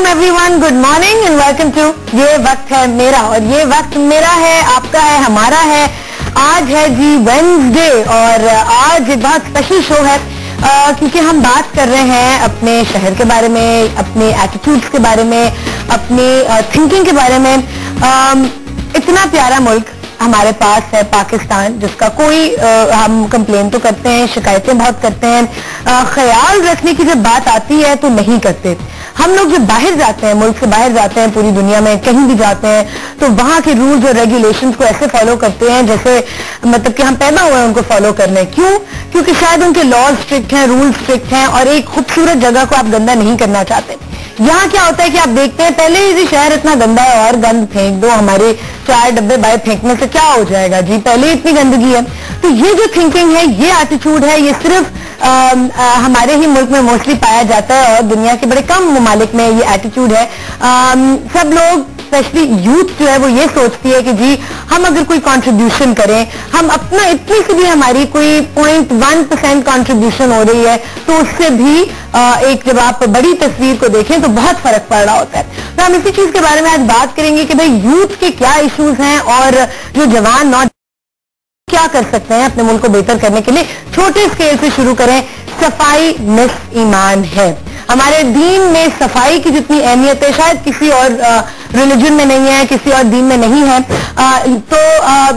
Everyone, good morning and welcome to ये वक्त है मेरा। और ये वक्त मेरा है, आपका है, हमारा है। आज है जी वेडनेसडे और आज एक बहुत स्पेशल शो है क्योंकि हम बात कर रहे हैं अपने शहर के बारे में, अपने एटीट्यूड्स के बारे में, अपनी थिंकिंग के बारे में। इतना प्यारा मुल्क हमारे पास है पाकिस्तान, जिसका कोई हम कंप्लेन तो करते हैं, शिकायतें बहुत करते हैं, ख्याल रखने की जब बात आती है तो नहीं करते। हम लोग जब बाहर जाते हैं, मुल्क से बाहर जाते हैं, पूरी दुनिया में कहीं भी जाते हैं, तो वहाँ के रूल्स और रेगुलेशंस को ऐसे फॉलो करते हैं जैसे मतलब कि हम पैदा हुए हैं उनको फॉलो करने। क्यों? क्योंकि शायद उनके लॉज स्ट्रिक्ट हैं, रूल्स स्ट्रिक्ट हैं और एक खूबसूरत जगह को आप गंदा नहीं करना चाहते। यहाँ क्या होता है कि आप देखते हैं पहले ही शहर इतना गंदा है और गंद फेंक दो, हमारे 4 डब्बे बाहर फेंकने से क्या हो जाएगा जी, पहले इतनी गंदगी है। तो ये जो थिंकिंग है, ये एटीट्यूड है, ये सिर्फ हमारे ही मुल्क में मोस्टली पाया जाता है और दुनिया के बड़े कम ममालिक में ये एटीट्यूड है। सब लोग स्पेशली यूथ जो है वो ये सोचती है कि जी हम अगर कोई कंट्रीब्यूशन करें, हम अपना इतनी से भी हमारी कोई 0.1% कंट्रीब्यूशन हो रही है तो उससे भी एक जब आप बड़ी तस्वीर को देखें तो बहुत फर्क पड़ रहा होता है। तो हम इसी चीज के बारे में आज बात करेंगे कि भाई यूथ के क्या इश्यूज हैं और जो जवान नौजवान क्या कर सकते हैं अपने मुल्क को बेहतर करने के लिए। छोटे स्केल से शुरू करें। सफाई निस्फ ईमान है। हमारे दीन में सफाई की जितनी अहमियत है शायद किसी और रिलीजन में नहीं है, किसी और दीन में नहीं है। तो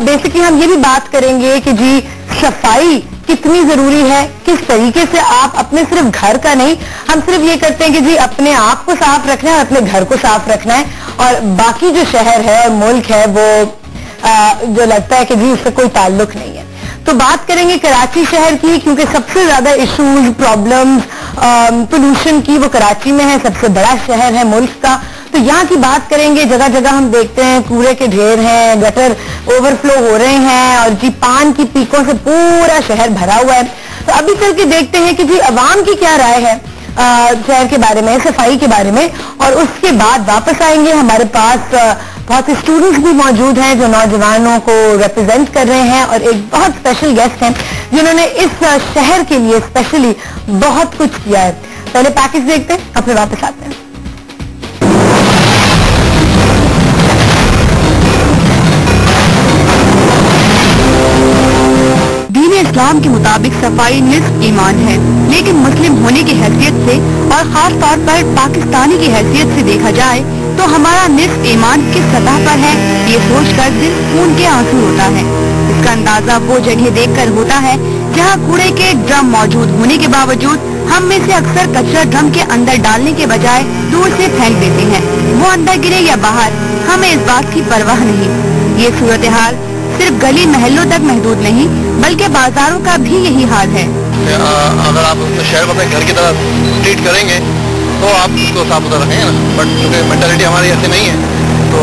बेसिकली हम ये भी बात करेंगे कि जी सफाई कितनी जरूरी है, किस तरीके से आप अपने सिर्फ घर का नहीं, हम सिर्फ ये करते हैं कि जी अपने आप को साफ रखना है और अपने घर को साफ रखना है और बाकी जो शहर है और मुल्क है वो जो लगता है कि जी उससे कोई ताल्लुक नहीं है। तो बात करेंगे कराची शहर की, क्योंकि सबसे ज्यादा इश्यूज, प्रॉब्लम्स, पोल्यूशन की वो कराची में है, सबसे बड़ा शहर है मुल्क का। तो यहाँ की बात करेंगे। जगह जगह हम देखते हैं कूड़े के ढेर हैं, गटर ओवरफ्लो हो रहे हैं और जी पान की पीकों से पूरा शहर भरा हुआ है। तो अभी चल के देखते हैं कि जी अवाम की क्या राय है शहर के बारे में, सफाई के बारे में, और उसके बाद वापस आएंगे। हमारे पास बहुत से स्टूडेंट्स भी मौजूद हैं जो नौजवानों को रिप्रेजेंट कर रहे हैं और एक बहुत स्पेशल गेस्ट हैं जिन्होंने इस शहर के लिए स्पेशली बहुत कुछ किया है। पहले पैकेज देखते हैं और फिर वापस आते हैं। दीन इस्लाम के मुताबिक सफाई निस्फ ईमान है, लेकिन मुस्लिम होने की हैसियत से और खास तौर पर पाकिस्तानी की हैसियत से देखा जाए तो हमारा निस्फ ईमान किस सतह पर है, ये सोचकर दिल खून के आंसू होता है। इसका अंदाजा वो जगह देखकर होता है जहाँ कूड़े के ड्रम मौजूद होने के बावजूद हम में से अक्सर कचरा ड्रम के अंदर डालने के बजाय दूर से फेंक देते हैं। वो अंदर गिरे या बाहर, हमें इस बात की परवाह नहीं। ये सूरत हाल सिर्फ गली महलों तक महदूद नहीं बल्कि बाजारों का भी यही हाल है। अगर आप अपने शहर को अपने घर की तरह ट्रीट करेंगे तो आप उसको साफ सुथरा रखेंगे ना, बट क्योंकि मेंटालिटी हमारी ऐसे नहीं है तो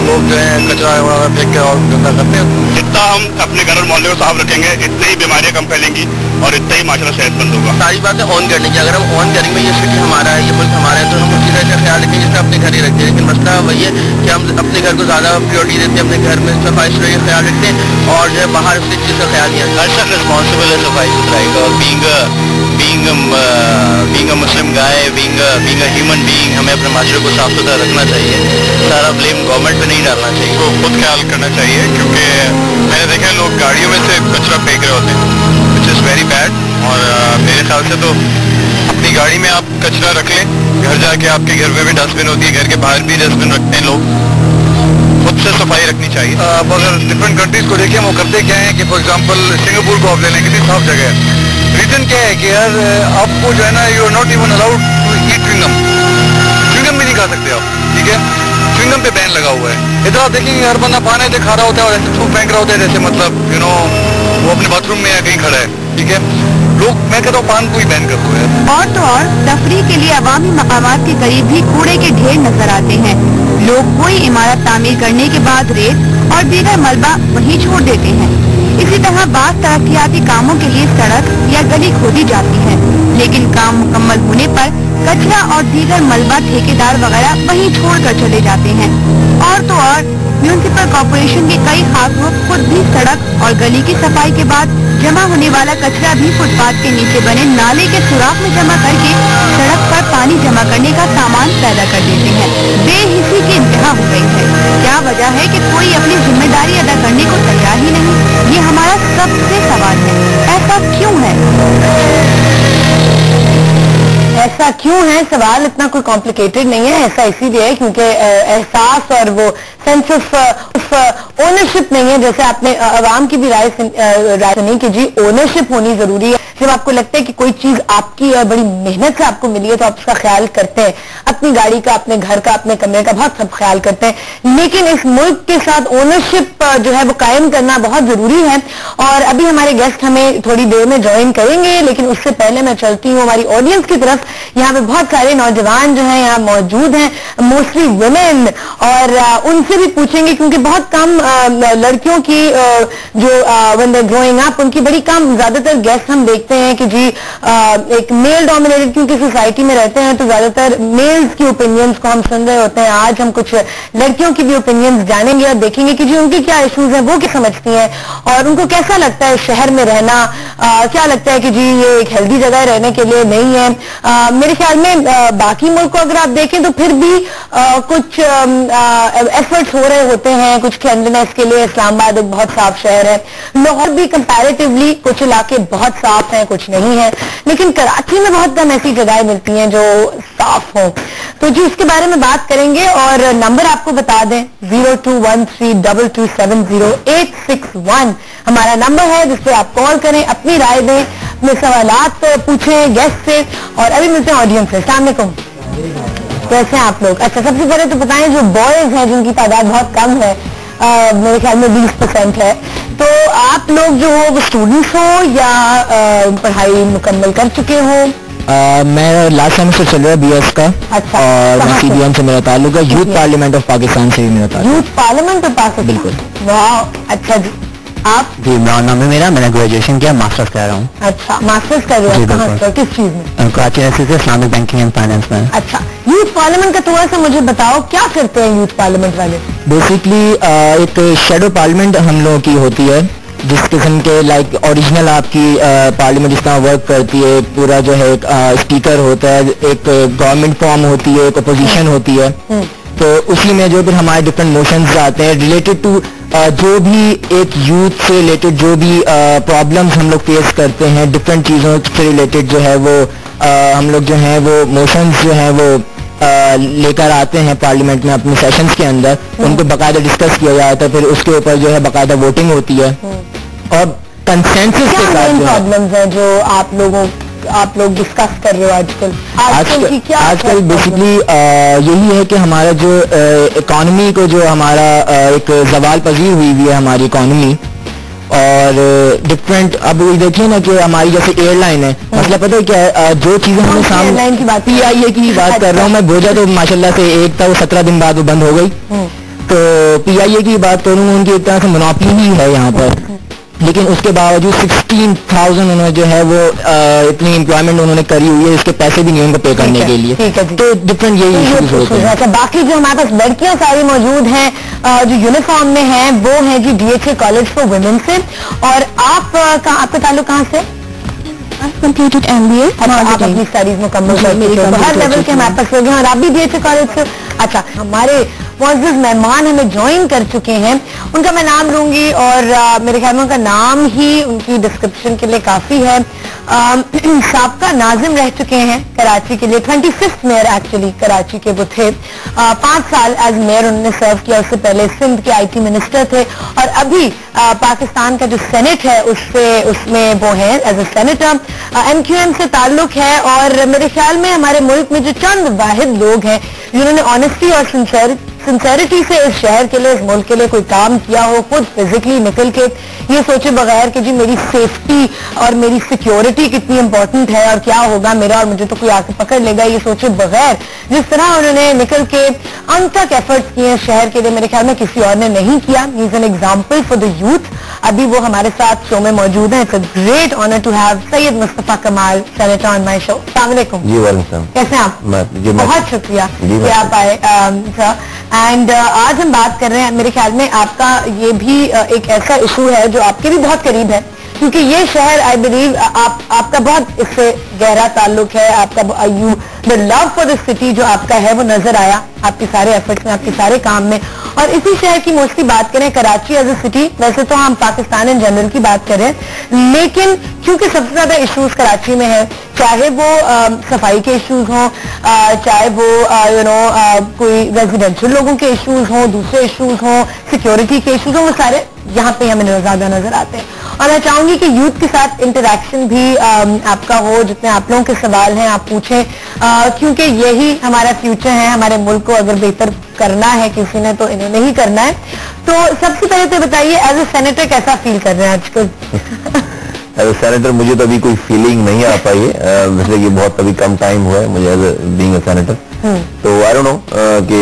लोग जो है कचरा वगैरह फेंक के और गंदा करते हैं। जितना हम अपने घर और मोहल्ले को साफ रखेंगे इतनी ही बीमारियां कम फैलेंगी और इतना ही माशरा सेहतमंद होगा। सारी बातें ऑन करने की, अगर हम ऑन करेंगे ये सिटी हमारा है, ये मुल्क हमारा है, तो हम उसी तरह का ख्याल रखेंगे जैसे अपने घर ही रखते हैं। लेकिन मसला वही है कि हम अपने घर को ज्यादा प्रायोरिटी देते हैं, अपने घर में सफाई सुथराई का ख्याल रखते हैं और जो है बाहर उसकी चीज का ख्याल नहीं है। हर रिस्पॉन्सिबल है सफाई सुथराई का और being a Muslim guy, being a human being, हमें अपने माशरे को साफ सुथरा रखना चाहिए। सारा ब्लेम गवर्नमेंट पे नहीं डालना चाहिए, तो खुद ख्याल करना चाहिए। क्योंकि मैंने देखा है लोग गाड़ियों में से कचरा फेंक रहे होते हैं, विच इज़ वेरी बैड। और मेरे ख्याल से तो अपनी गाड़ी में आप कचरा रख लें, घर जाके आपके घर में भी डस्टबिन होती है, घर के बाहर भी डस्टबिन रखते हैं लोग। खुद से सफाई रखनी चाहिए। अब अगर डिफरेंट कंट्रीज को देखें वो करते क्या है कि फॉर एग्जांपल सिंगापुर को आप ले लें, कितनी साफ जगह है। रीजन क्या है कि यार आपको जो है ना you are not even allowed to eat chewing gum भी नहीं खा सकते आप, ठीक है। च्युइंगम पे बैन लगा हुआ है। इधर आप देखेंगे हर बंदा पानी से खा रहा होता है और ऐसे थूक फेंक रहा होता है जैसे मतलब वो अपने बाथरूम में या कहीं खड़ा है, ठीक है। लोग, मैं कहता हूँ पान को ही बैन कर दो यार। और तो और तफरीह के लिए अवामी मकामात के करीब भी कूड़े के ढेर नजर आते हैं। लोग कोई इमारत तामीर करने के बाद रेत और दीगर मलबा वहीं छोड़ देते हैं। इसी तरह बात तरक्याती कामों के लिए सड़क या गली खोदी जाती है, लेकिन काम मुकम्मल होने पर कचरा और दीगर मलबा ठेकेदार वगैरह वहीं छोड़कर चले जाते हैं। और तो और म्यूनिसिपल कॉर्पोरेशन के कई खास लोग खुद भी सड़क और गली की सफाई के बाद जमा होने वाला कचरा भी फुटपाथ के नीचे बने नाले के सुराख में जमा करके सड़क पर पानी जमा करने का सामान पैदा कर देते हैं। बेहिसी की इंतहा हो गई है। क्या वजह है कि कोई अपनी जिम्मेदारी अदा करने को तैयार ही नहीं? ये हमारा सबसे सवाल है। ऐसा क्यों है? ऐसा क्यों है? सवाल इतना कोई कॉम्प्लिकेटेड नहीं है। ऐसा इसीलिए है क्योंकि एहसास और वो सेंस ऑफ ओनरशिप नहीं है। जैसे आपने आवाम की भी राय सुनी कि जी ओनरशिप होनी जरूरी है। जब आपको लगता है कि कोई चीज आपकी है, बड़ी मेहनत से आपको मिली है, तो आप उसका ख्याल करते हैं, अपनी गाड़ी का, अपने घर का, अपने कमरे का बहुत सब ख्याल करते हैं। लेकिन इस मुल्क के साथ ओनरशिप जो है वो कायम करना बहुत जरूरी है। और अभी हमारे गेस्ट हमें थोड़ी देर में ज्वाइन करेंगे, लेकिन उससे पहले मैं चलती हूँ हमारी ऑडियंस की तरफ। यहाँ पे बहुत सारे नौजवान जो हैं यहाँ मौजूद हैं, मोस्टली वुमेन, और उनसे भी पूछेंगे क्योंकि बहुत कम लड़कियों की जो व्हेन दे ग्रोइंग अप उनकी बड़ी कम, ज्यादातर गेस्ट हम देखते हैं कि जी एक मेल डोमिनेटेड क्योंकि सोसाइटी में रहते हैं तो ज्यादातर मेल्स की ओपिनियंस को हम सुन रहे होते हैं। आज हम कुछ लड़कियों की भी ओपिनियंस जानेंगे और देखेंगे कि जी उनके क्या इश्यूज हैं, वो क्या समझती हैं और उनको कैसा लगता है शहर में रहना। क्या लगता है कि जी ये एक हेल्दी जगह रहने के लिए नहीं है। मेरे ख्याल में बाकी मुल्क को अगर आप देखें तो फिर भी कुछ एफर्ट्स हो रहे होते हैं कुछ क्लीनलीनेस के लिए। इस्लामाबाद एक बहुत साफ शहर है, लाहौर भी कंपैरेटिवली कुछ इलाके बहुत साफ हैं, कुछ नहीं है, लेकिन कराची में बहुत कम ऐसी जगहें मिलती हैं जो साफ हों। तो जी इसके बारे में बात करेंगे और नंबर आपको बता दें 021322708161 हमारा नंबर है जिस पे आप कॉल करें, अपनी राय दें, अपने सवालात पूछें गेस्ट से। और अभी मिलते हैं ऑडियंस से। अस्सलाम वालेकुम, कैसे हैं आप लोग? अच्छा, सबसे पहले तो बताएं जो बॉयज हैं जिनकी तादाद बहुत कम है, मेरे ख्याल में 20% है, तो आप लोग जो हो वो स्टूडेंट्स हो या पढ़ाई मुकम्मल कर चुके हो? मैं लास्ट सेमेस्टर चल रहा है BS का। अच्छा, और मैं CBN से मेरा ताल्लुक है, यूथ पार्लियामेंट ऑफ पाकिस्तान से भी मेरा ताल्लुक। यूथ पार्लियामेंट ऑफ पाकिस्तान, बिल्कुल। वाह, अच्छा जी। आप? जी इमरान नाम है मेरा, मैंने ग्रेजुएशन किया, मास्टर्स कर रहा हूँ। अच्छा, मास्टर्स कर रहे हो? कहाँ से, किस चीज में? कराची यूनिवर्सिटी से इस्लामिक बैंकिंग एंड फाइनेंस में। अच्छा, यूथ पार्लियामेंट का थोड़ा सा मुझे बताओ, क्या करते हैं यूथ पार्लियामेंट वाले? बेसिकली एक शेडो पार्लियामेंट हम लोगों की होती है, जिस किस्म के लाइक ओरिजिनल आपकी पार्लियामेंट जिस तरह वर्क करती है, पूरा जो है एक स्पीकर होता है, एक गवर्नमेंट फॉर्म होती है, एक अपोजिशन होती है, तो उसी में जो फिर हमारे डिफरेंट मोशंस आते हैं रिलेटेड टू जो भी एक यूथ से रिलेटेड जो भी प्रॉब्लम्स हम लोग फेस करते हैं, डिफरेंट चीज़ों से रिलेटेड जो है वो हम लोग जो है वो मोशंस जो है वो लेकर आते हैं पार्लियामेंट में अपने सेशंस के अंदर, उनको बाकायदा डिस्कस किया जाता है, फिर उसके ऊपर जो है बाकायदा वोटिंग होती है और कंसेंसस के साथ जो प्रॉब्लम्स हैं जो आप लोग डिस्कस कर रहे हो आजकल? आजकल बेसिकली यही है कि हमारा जो इकॉनमी को जो हमारा एक जवाल पजीर हुई है हमारी इकॉनमी, और डिफरेंट अब देखिए ना कि हमारी जैसे एयरलाइन है, मतलब पता है क्या है, जो चीजें हमें सामने PIA की बात कर रहा हूँ मैं, भोजा तो माशाल्लाह से एक था वो 17 दिन बाद वो बंद हो गई, तो PIA की बात करूँ उनकी एक तरह से मोनोपोली ही है यहाँ पर, लेकिन उसके बावजूद 16,000 उन्होंने जो है वो इतनी एम्प्लॉयमेंट उन्होंने करी हुई है, इसके पैसे भी नहीं उनको पे करने के लिए, तो डिफरेंट यही इश्यूज होते हैं। अच्छा, बाकी जो हमारे पास लड़कियां सारी मौजूद हैं जो यूनिफॉर्म में हैं, वो हैं जी DHA कॉलेज फॉर वुमेन से। और आपका ताल्लुक कहाँ से? Completed MBA। आप अपनी स्टडीज मुकम्मल कर चुके हो, हर लेवल के हमारे पास लोग हैं और आप भी DHA कॉलेज से। अच्छा, हमारे मुअज़्ज़िज़ मेहमान हमें ज्वाइन कर चुके हैं, उनका मैं नाम लूंगी और मेरे ख्याल में उनका नाम ही उनकी डिस्क्रिप्शन के लिए काफी है। साबका नाजिम रह चुके हैं कराची के लिए, 25th मेयर एक्चुअली कराची के वो थे, 5 साल एज मेयर उन्होंने सर्व किया, उससे पहले सिंध के IT मिनिस्टर थे और अभी पाकिस्तान का जो सेनेट है उसमें वो हैं एज ए सेनेटर। MQM से ताल्लुक है और मेरे ख्याल में हमारे मुल्क में जो चंद वाहिद लोग हैं जिन्होंने ऑनेस्टी और सिंसेरिटी से इस शहर के लिए, इस मुल्क के लिए कोई काम किया हो, खुद फिजिकली निकल के ये सोचे बगैर कि जी मेरी सेफ्टी और मेरी सिक्योरिटी कितनी इंपॉर्टेंट है और क्या होगा मेरा और मुझे तो कोई आके पकड़ लेगा, ये सोचे बगैर जिस तरह उन्होंने निकल के अंत तक एफर्ट्स किए शहर के लिए, मेरे ख्याल में किसी और ने नहीं किया। He is an example for the youth अभी वो हमारे साथ शो में मौजूद हैं. It's a great honour to have Syed Mustafa Kamal senator on my show. अस्सलाम वालेकुम. जी वालेकुम. कैसे हैं आप? बहुत शुक्रिया कि आप आए सर. एंड आज हम बात कर रहे हैं, मेरे ख्याल में आपका ये भी एक ऐसा इशू है जो आपके भी बहुत करीब है, क्योंकि ये शहर आई बिलीव आपका बहुत इससे गहरा ताल्लुक है. आपका you the love for this city जो आपका है वो नजर आया आपके सारे एफर्ट्स में, आपके सारे काम में. और इसी शहर की मोस्टली बात करें, कराची एज ए सिटी, वैसे तो हम पाकिस्तान इन जनरल की बात करें, लेकिन क्योंकि सबसे ज्यादा इश्यूज कराची में है, चाहे वो सफाई के इश्यूज हों, चाहे वो कोई रेजिडेंशियल लोगों के इश्यूज हों, दूसरे इश्यूज हों, सिक्योरिटी के इश्यूज हों, वो सारे यहाँ पे हमें ज्यादा नजर आते हैं. और मैं चाहूंगी कि यूथ के साथ इंटरेक्शन भी आपका हो, जितने आप लोगों के सवाल हैं आप पूछें, क्योंकि यही हमारा फ्यूचर है. हमारे मुल्क को अगर बेहतर करना है किसी ने तो इन्होंने ही करना है. तो सबसे पहले तो बताइए, एज ए सेनेटर कैसा फील कर रहे हैं आजकल? एज ए सेनेटर मुझे तो अभी कोई फीलिंग नहीं आ पाई है, वैसे कि बहुत अभी कम टाइम हुआ है मुझे एज बीइंग अ सेनेटर. तो आई डोंट नो कि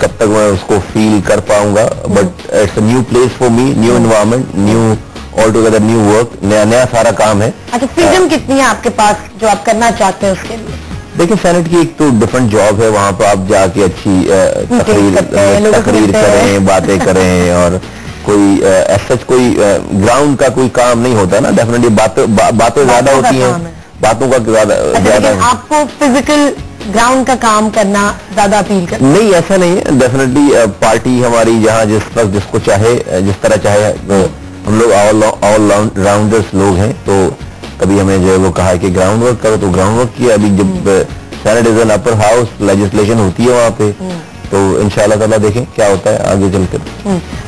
कब तक मैं उसको फील कर पाऊंगा, but it's a new place for me, new environment, knew all together new work, नया सारा काम है. अच्छा, फ्रीडम कितनी है आपके पास जो आप करना चाहते हैं उसके लिए? देखिए, सेनेट की एक तो डिफरेंट जॉब है, वहाँ पर आप जाके अच्छी तकरीर करें, बातें करें, और कोई ऐसा कोई ग्राउंड का कोई काम नहीं होता ना. डेफिनेटली बातें ज्यादा होती हैं, बातों का ज्यादा. आपको फिजिकल ग्राउंड का काम करना ज्यादा अपील करता? नहीं, ऐसा नहीं है. डेफिनेटली पार्टी हमारी जहाँ जिस वक्त जिसको चाहे जिस तरह चाहे, हम लोग ऑल राउंडर्स लोग हैं. तो कभी हमें जो है वो कहा कि ग्राउंड वर्क करो तो ग्राउंड वर्क किया. अभी जब senate is an upper house, legislation होती है वहाँ पे, तो इंशाल्लाह ताला देखें क्या होता है आगे चलकर.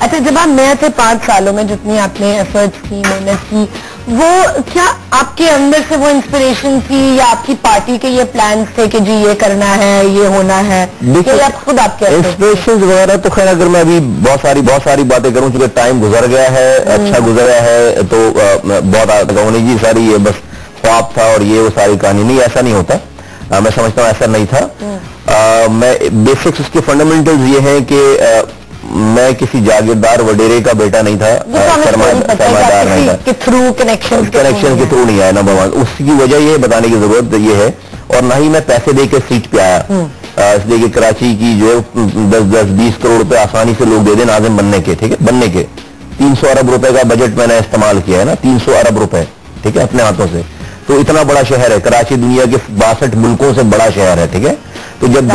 अच्छा, जब आप नए थे 5 सालों में, जितनी आपने एफर्ट्स की, मेहनत की, वो क्या आपके अंदर से वो इंस्पिरेशन थी, या आपकी पार्टी के ये प्लान्स थे कि जी ये करना है, ये होना है, या आप खुद आपके इंस्पिरेशन वगैरह? तो खैर, अगर मैं अभी बहुत सारी बातें करूं, चूंकि टाइम गुजर गया है, अच्छा गुजरा है, तो बहुत कहूँगी जी सारी ये बस ख्वाब था और ये वो सारी कहानी. नहीं, ऐसा नहीं होता. मैं समझता हूँ ऐसा नहीं था. मैं बेसिक्स उसके फंडामेंटल्स ये हैं कि मैं किसी जागीरदार वडेरे का बेटा नहीं था, सरमादार नहीं था, कनेक्शन के थ्रू नहीं आया. नंबर 1 उसकी वजह ये बताने की जरूरत ये है. और ना ही मैं पैसे दे के सीट पे आया, इसलिए कि कराची की जो 10-20 करोड़ रुपए आसानी से लोग दे दें नाज़िम बनने के. ठीक है, बनने के 300 अरब रुपए का बजट मैंने इस्तेमाल किया है ना, 300 अरब रुपए, ठीक है, अपने हाथों से. तो इतना बड़ा शहर है कराची, दुनिया के 62 मुल्कों से बड़ा शहर है. ठीक है, तो जब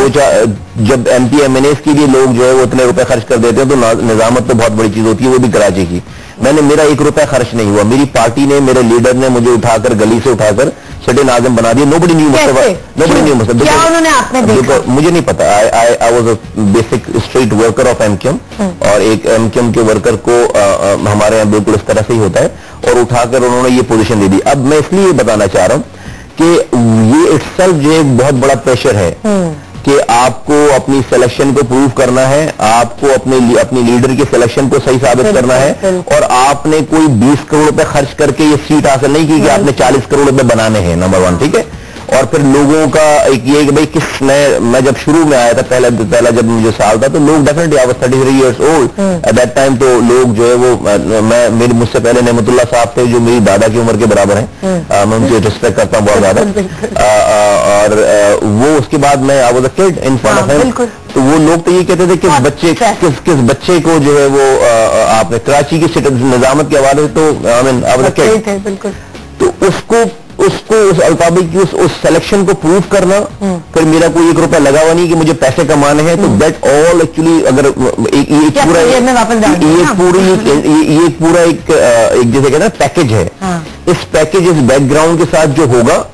MP MNAs के लिए लोग जो है वो इतने रुपए खर्च कर देते हैं, तो निजामत तो बहुत बड़ी चीज होती है, वो भी कराची की. मेरा 1 रुपया खर्च नहीं हुआ. मेरी पार्टी ने, मेरे लीडर ने मुझे उठाकर गली से उठाकर सिटी नाज़िम बना दिया. Nobody knew Mustafa. क्या उन्होंने आपने देखा? मुझे नहीं पता. I was a basic street worker of MQM, और एक MQM के वर्कर को हमारे यहाँ बिल्कुल इस तरह से ही होता है, और उठाकर उन्होंने ये पोजीशन दे दी. अब मैं इसलिए बताना चाह रहा हूँ कि ये इटसेल्फ जो एक बहुत बड़ा प्रेशर है कि आपको अपनी सिलेक्शन को प्रूव करना है, आपको अपनी लीडर के सिलेक्शन को सही साबित करना है, और आपने कोई 20 करोड़ रुपए खर्च करके ये सीट हासिल नहीं की कि आपने 40 करोड़ रुपए बनाने हैं. नंबर 1, ठीक है. और फिर लोगों का एक ये कि भाई मैं जब शुरू में आया था, पहला जब मुझे साल था, तो लोग definitely I was 33 years old at that time. तो लोग जो है वो मुझसे पहले नेमतुल्लाह साहब थे जो मेरी दादा की उम्र के बराबर हैं. मैं उनकी रिस्पेक्ट करता हूँ बहुत ज्यादा. और वो उसके बाद मैं I was a kid in front of him. तो वो लोग तो ये कहते थे कि किस बच्चे को जो है वो आपने कराची की निजामत के हवाले से, तो I mean I was a kid. तो उसको उस अल्फाबेट की उस सिलेक्शन को प्रूव करना, फिर मेरा कोई 1 रुपया लगा हुआ नहीं कि मुझे पैसे कमाने हैं. तो दैट ऑल एक्चुअली, अगर ये पूरा एक जैसे कहते हैं पैकेज है. इस पैकेज, इस बैकग्राउंड के साथ जो होगा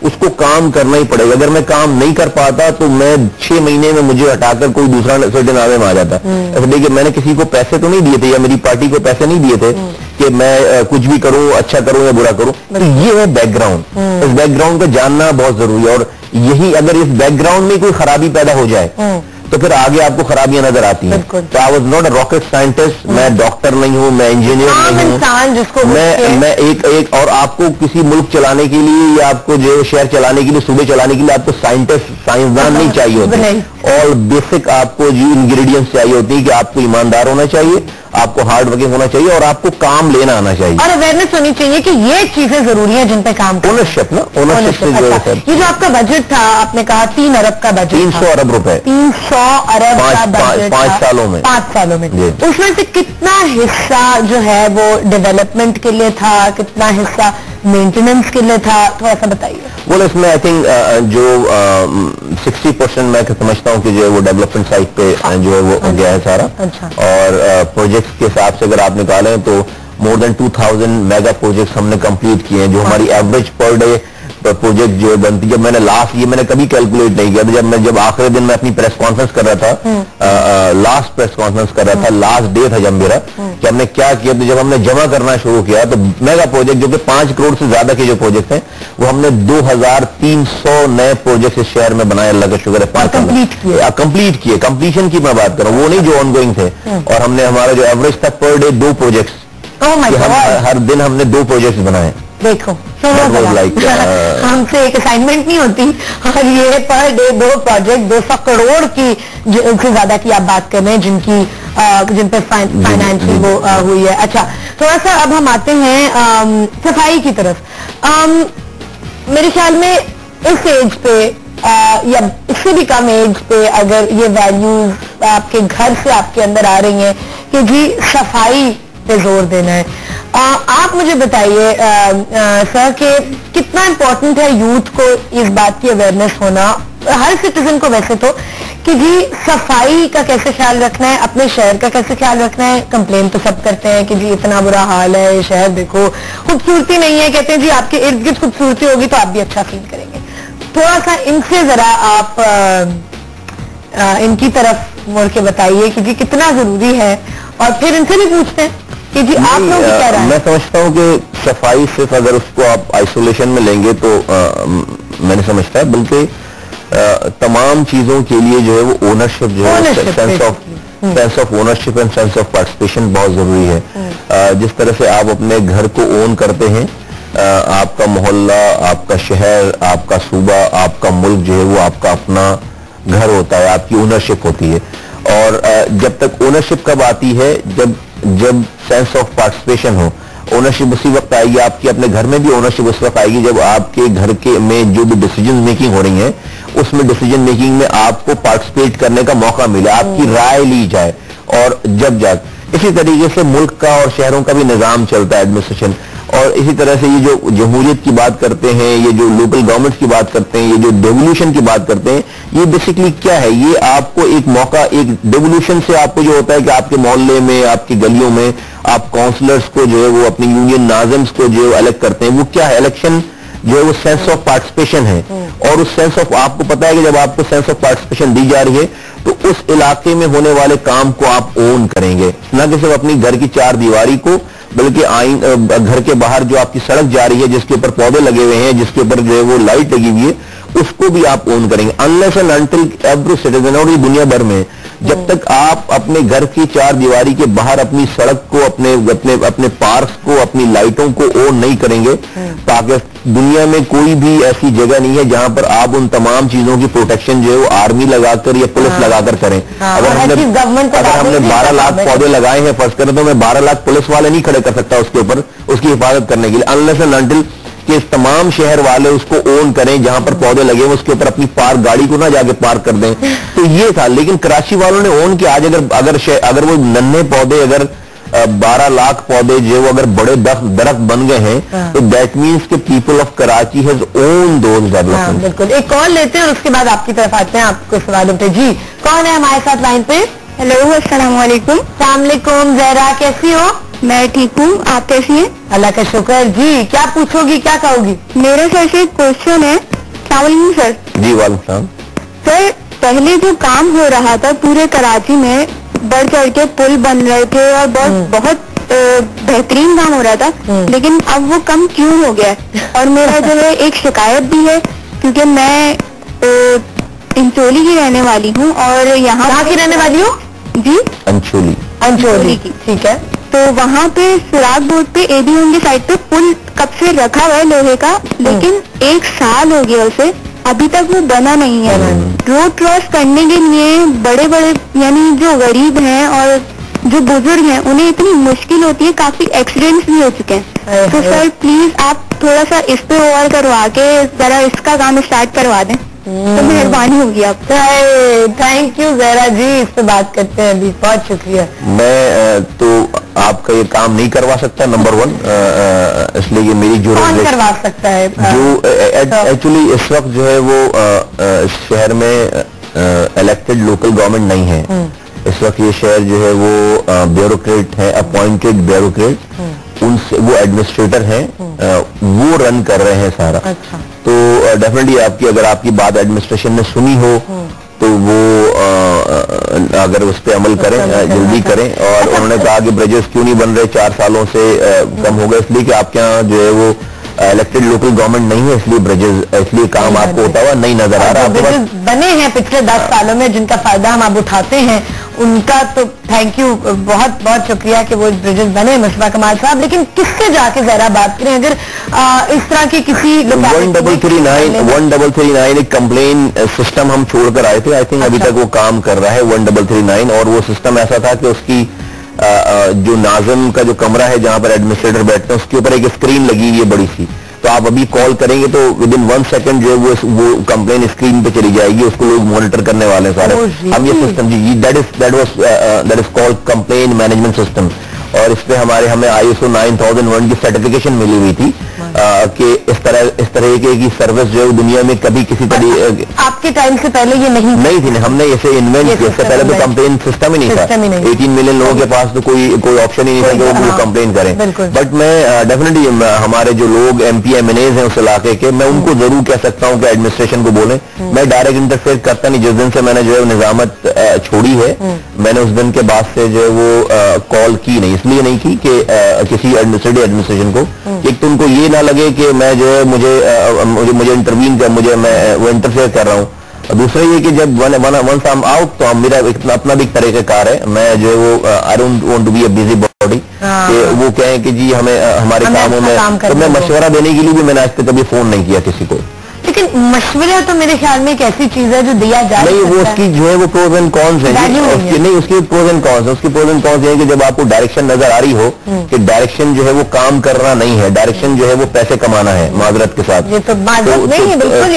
उसको काम करना ही पड़ेगा. अगर मैं काम नहीं कर पाता तो मैं 6 महीने में मुझे हटाकर कोई दूसरा सिटी नाज़िम आ जाता. ऐसा देखिए, मैंने किसी को पैसे तो नहीं दिए थे, या मेरी पार्टी को पैसे नहीं दिए थे कि मैं कुछ भी करूं, अच्छा करूं या बुरा करूं. तो ये है बैकग्राउंड. इस बैकग्राउंड को जानना बहुत जरूरी है. और यही, अगर इस बैकग्राउंड में कोई खराबी पैदा हो जाए तो फिर आगे आपको खराबियां नजर आती हैं. तो I was not a rocket scientist. मैं डॉक्टर नहीं हूं, मैं इंजीनियर नहीं हूं. मैं एक और आपको किसी मुल्क चलाने के लिए, या आपको जो शहर चलाने के लिए, सूबे चलाने के लिए आपको साइंटिस्ट, साइंसदान नहीं चाहिए होते. और बेसिक आपको जो इंग्रेडिएंट्स चाहिए होती है कि आपको ईमानदार होना चाहिए, आपको हार्ड वर्किंग होना चाहिए और आपको काम लेना आना चाहिए और अवेयरनेस होनी चाहिए कि ये चीजें जरूरी है जिन पे काम करना। ओनरशिप ना, ओनरशिप से जो है ये जो आपका बजट था, आपने कहा 3 अरब का बजट, 300 अरब रुपए, 300 अरब का बजट 5 सालों में, 5 सालों में, उसमें से कितना हिस्सा जो है वो डेवलपमेंट के लिए था, कितना हिस्सा मेंटेनेंस के लिए था, थोड़ा सा बताइए। वो इसमें आई थिंक जो 60% मैं समझता हूँ कि जो है वो डेवलपमेंट साइड पे जो है वो गया है सारा। अच्छा। और प्रोजेक्ट्स के हिसाब से अगर आप निकालें तो मोर देन 2000 मेगा प्रोजेक्ट्स हमने कंप्लीट किए हैं, जो हमारी एवरेज पर डे प्रोजेक्ट जो है बनती। जब मैंने लास्ट, ये मैंने कभी कैलकुलेट नहीं किया था, जब आखिरी दिन मैं अपनी प्रेस कॉन्फ्रेंस कर रहा था, लास्ट प्रेस कॉन्फ्रेंस कर रहा था, लास्ट डे था जब मेरा, कि हमने क्या किया, तो जब हमने जमा करना शुरू किया तो मेगा प्रोजेक्ट जो कि 5 करोड़ से ज्यादा के जो प्रोजेक्ट हैं वो हमने 2300 नए प्रोजेक्ट इस शहर में बनाए, अल्लाह का शुक्र है, कंप्लीट किए। कंप्लीशन की मैं बात कर रहा हूँ, वो नहीं जो ऑनगोइंग थे। और हमने हमारा जो एवरेज था पर डे 2 प्रोजेक्ट्स, हर दिन हमने 2 प्रोजेक्ट्स बनाए। देखो हमसे एक असाइनमेंट नहीं होती, और ये पर डे 2 प्रोजेक्ट 200 करोड़ की से ज्यादा की आप बात कर रहे हैं जिन पर फाइनेंशियल वो हुई है। अच्छा, थोड़ा सा अब हम आते हैं सफाई की तरफ। मेरे ख्याल में इस एज पे या इससे भी कम एज पे अगर ये वैल्यूज आपके घर से आपके अंदर आ रही हैं कि जी सफाई पे जोर देना है, आप मुझे बताइए सर कि कितना इम्पोर्टेंट है यूथ को इस बात की अवेयरनेस होना, हर सिटीजन को वैसे तो, कि जी सफाई का कैसे ख्याल रखना है, अपने शहर का कैसे ख्याल रखना है। कंप्लेन तो सब करते हैं कि जी इतना बुरा हाल है, ये शहर देखो, खूबसूरती नहीं है। कहते हैं जी आपके इर्द गिर्द खूबसूरती होगी तो आप भी अच्छा फील करेंगे। थोड़ा सा इनसे जरा आप इनकी तरफ मुड़ के बताइए कि जी कितना जरूरी है, और फिर इनसे भी पूछते हैं कि जी आप लोग क्या रहे हैं। मैं समझता हूँ कि सफाई सिर्फ अगर उसको आप आइसोलेशन में लेंगे तो मैंने समझता है, बल्कि तमाम चीजों के लिए जो है वो ओनरशिप जो है, sense of ownership and sense of participation बहुत जरूरी है। जिस तरह से आप अपने घर को ओन करते हैं, आपका मोहल्ला, आपका शहर, आपका सूबा, आपका मुल्क जो है वो आपका अपना घर होता है, आपकी ओनरशिप होती है। और जब तक ओनरशिप कब आती है, जब सेंस ऑफ पार्टिसिपेशन हो। ओनरशिप उसी वक्त आएगी आपकी, अपने घर में भी ओनरशिप उस वक्त आएगी जब आपके घर के में जो भी डिसीजन मेकिंग हो रही है उसमें डिसीजन मेकिंग में आपको पार्टिसिपेट करने का मौका मिले, आपकी राय ली जाए। और जब इसी तरीके से मुल्क का और शहरों का भी निजाम चलता है, एडमिनिस्ट्रेशन। और इसी तरह से ये जो जमहूरियत की बात करते हैं, ये जो लोकल गवर्नमेंट की बात करते हैं, ये जो डेवोल्यूशन की बात करते हैं, ये बेसिकली क्या है, ये आपको एक मौका, एक डेवोल्यूशन से आपको जो होता है कि आपके मोहल्ले में, आपकी गलियों में आप काउंसलर्स को जो है वो अपनी यूनियन नाज़िम्स को जो है इलेक्ट करते हैं। वो क्या है, इलेक्शन जो है वो सेंस ऑफ पार्टिसिपेशन है। और उस सेंस ऑफ, आपको पता है कि जब आपको सेंस ऑफ पार्टिसिपेशन दी जा रही है तो उस इलाके में होने वाले काम को आप ओन करेंगे, न कि सिर्फ अपनी घर की 4 दीवारी को, बल्कि घर के बाहर जो आपकी सड़क जा रही है, जिसके ऊपर पौधे लगे हुए हैं, जिसके ऊपर जो है वो लाइट लगी हुई है, उसको भी आप ओन करेंगे। Unless and until every citizen, और ये दुनिया भर में, जब तक आप अपने घर की 4 दीवारी के बाहर अपनी सड़क को, अपने पार्क को, अपनी लाइटों को ओन नहीं करेंगे, ताकि दुनिया में कोई भी ऐसी जगह नहीं है जहां पर आप उन तमाम चीजों की प्रोटेक्शन जो है वो आर्मी लगाकर या पुलिस लगाकर करें। अगर हमने 12 लाख पौधे लगाए हैं फर्ज करें, तो मैं 12 लाख पुलिस वाले नहीं खड़े कर सकता उसके ऊपर, उसकी हिफाजत करने के लिए। अनलेस एंड अनटिल कि तमाम शहर वाले उसको ओन करें, जहां पर पौधे लगे हैं उसके ऊपर अपनी गाड़ी को ना जाके पार्क कर दें। तो ये था, लेकिन कराची वालों ने ओन किया। आज अगर वो नन्हे पौधे, अगर 12 लाख पौधे जो वो अगर बड़े दरख्त बन गए हैं, तो दैट मीन्स कि people of Karachi has own those development. बिल्कुल। एक कॉल लेते हैं और उसके बाद आपकी तरफ आते हैं, आपको सवाल उठे। जी, कौन है हमारे साथ लाइन पे? हेलो, अस्सलाम वालेकुम। अस्सलाम वालेकुम। जहरा कैसी हो? मैं ठीक हूँ, आप कैसी हैं? अल्लाह का शुक्र। जी, क्या पूछोगी, क्या कहोगी? मेरे सर से एक क्वेश्चन है। सलाम सर। जी वालेकुम सर, पहले जो काम हो रहा था पूरे कराची में, बढ़ चढ़ के पुल बन रहे थे और बहुत बेहतरीन काम हो रहा था, लेकिन अब वो कम क्यों हो गया? और मेरा जो है एक शिकायत भी है, क्योंकि मैं इंचोली की रहने वाली हूँ। और यहाँ की रहने वाली हो? जी, अंचोली की। ठीक है। तो वहाँ पे सुराग बोर्ड पे एबीएम की साइड पे पुल कब से रखा हुआ है लोहे का, लेकिन 1 साल हो गया उसे, अभी तक वो बना नहीं है। रोड क्रॉस करने के लिए बड़े बड़े, यानी जो गरीब हैं और जो बुजुर्ग हैं उन्हें इतनी मुश्किल होती है, काफी एक्सीडेंट्स भी हो चुके हैं। तो सर प्लीज आप थोड़ा सा इस पे और करवा के जरा इसका काम स्टार्ट करवा दें तो मेहरबानी होगी आप। थैंक यू जहरा जी, इस पे बात करते हैं अभी। बहुत शुक्रिया। मैं तो आपका ये काम नहीं करवा सकता, नंबर 1, इसलिए ये मेरी जो कौन करवा सकता है? जो एक्चुअली इस वक्त जो है वो शहर में इलेक्टेड लोकल गवर्नमेंट नहीं है। इस वक्त ये शहर जो है वो ब्यूरोक्रेट है, अपॉइंटेड ब्यूरोक्रेट, उनसे वो एडमिनिस्ट्रेटर हैं, वो रन कर रहे हैं सारा। अच्छा। तो डेफिनेटली आपकी अगर आपकी बात एडमिनिस्ट्रेशन ने सुनी हो तो वो अगर उस पर अमल करें, जल्दी करें। और उन्होंने कहा कि ब्रिजेस क्यों नहीं बन रहे 4 सालों से कम हो गए, इसलिए कि आपके यहाँ जो है वो इलेक्टेड लोकल गवर्नमेंट नहीं है, इसलिए ब्रिजेस, इसलिए काम आपको होता हुआ नहीं नजर आ रहा। ब्रिजेस बने हैं पिछले 10 सालों में जिनका फायदा हम अब उठाते हैं, उनका तो थैंक यू, बहुत बहुत शुक्रिया कि वो ब्रिजेस बने मुशफा कमाल साहब। लेकिन किससे जाके जरा बात करें अगर इस तरह की किसी 1339 एक कंप्लेन सिस्टम हम छोड़कर आए थे, आई थिंक अभी तक वो काम कर रहा है 1339। और वो सिस्टम ऐसा था कि उसकी जो नाज़िम का जो कमरा है जहां पर एडमिनिस्ट्रेटर बैठते हैं उसके ऊपर एक स्क्रीन लगी हुई है बड़ी सी, तो आप अभी कॉल करेंगे तो विद इन 1 सेकंड जो है वो कंप्लेन स्क्रीन पे चली जाएगी, उसको लोग मॉनिटर करने वाले हैं सारे। हम ये सिस्टम जी that is called complaint management system. और इस पे हमें ISO 9001 की सर्टिफिकेशन मिली हुई थी कि इस तरह की सर्विस जो है दुनिया में कभी किसी तरह। आपके टाइम से पहले ये नहीं थी, हमने इसे इन्वेंट किया। इससे पहले तो कंप्लेन सिस्टम ही नहीं था। 18 मिलियन लोगों के पास तो कोई ऑप्शन ही नहीं था कि वो कंप्लेन करें। बट मैं डेफिनेटली हमारे जो लोग MP MNAs हैं उस इलाके के, मैं उनको जरूर कह सकता हूँ कि एडमिनिस्ट्रेशन को बोलें। मैं डायरेक्ट इंटरफेयर करता नहीं। जिस दिन से मैंने जो है निजामत छोड़ी है, मैंने उस दिन के बाद से जो है वो कॉल की नहीं, इसलिए नहीं की कि किसी एडमिनिस्ट्रेशन को एक तो उनको ये ना लगे कि मैं जो है मुझे इंटरवीन कर, मैं वो इंटरफेयर कर रहा हूँ। और दूसरा ये कि जब वंस आई एम आउट तो मेरा अपना भी एक तरीक़ाकार है। मैं जो है वो I don't want to be a busybody, वो कहें कि जी हमें हमारे कामों में, तो मैं मशवरा देने के लिए भी मैंने आज तक कभी फोन नहीं किया किसी को। लेकिन मशवरा तो मेरे ख्याल में एक ऐसी चीज है जो दिया जाए नहीं, वो उसकी जो है वो प्रोज एंड कॉन्स है। नहीं, उसकी प्रोज एंड कॉन्स है। उसकी प्रोज एंड कॉन्स है कि जब आपको डायरेक्शन नजर आ रही हो कि डायरेक्शन जो है वो काम करना नहीं है, डायरेक्शन जो है वो पैसे कमाना है माजरत के साथ, ये तो माजरत नहीं है बिल्कुल।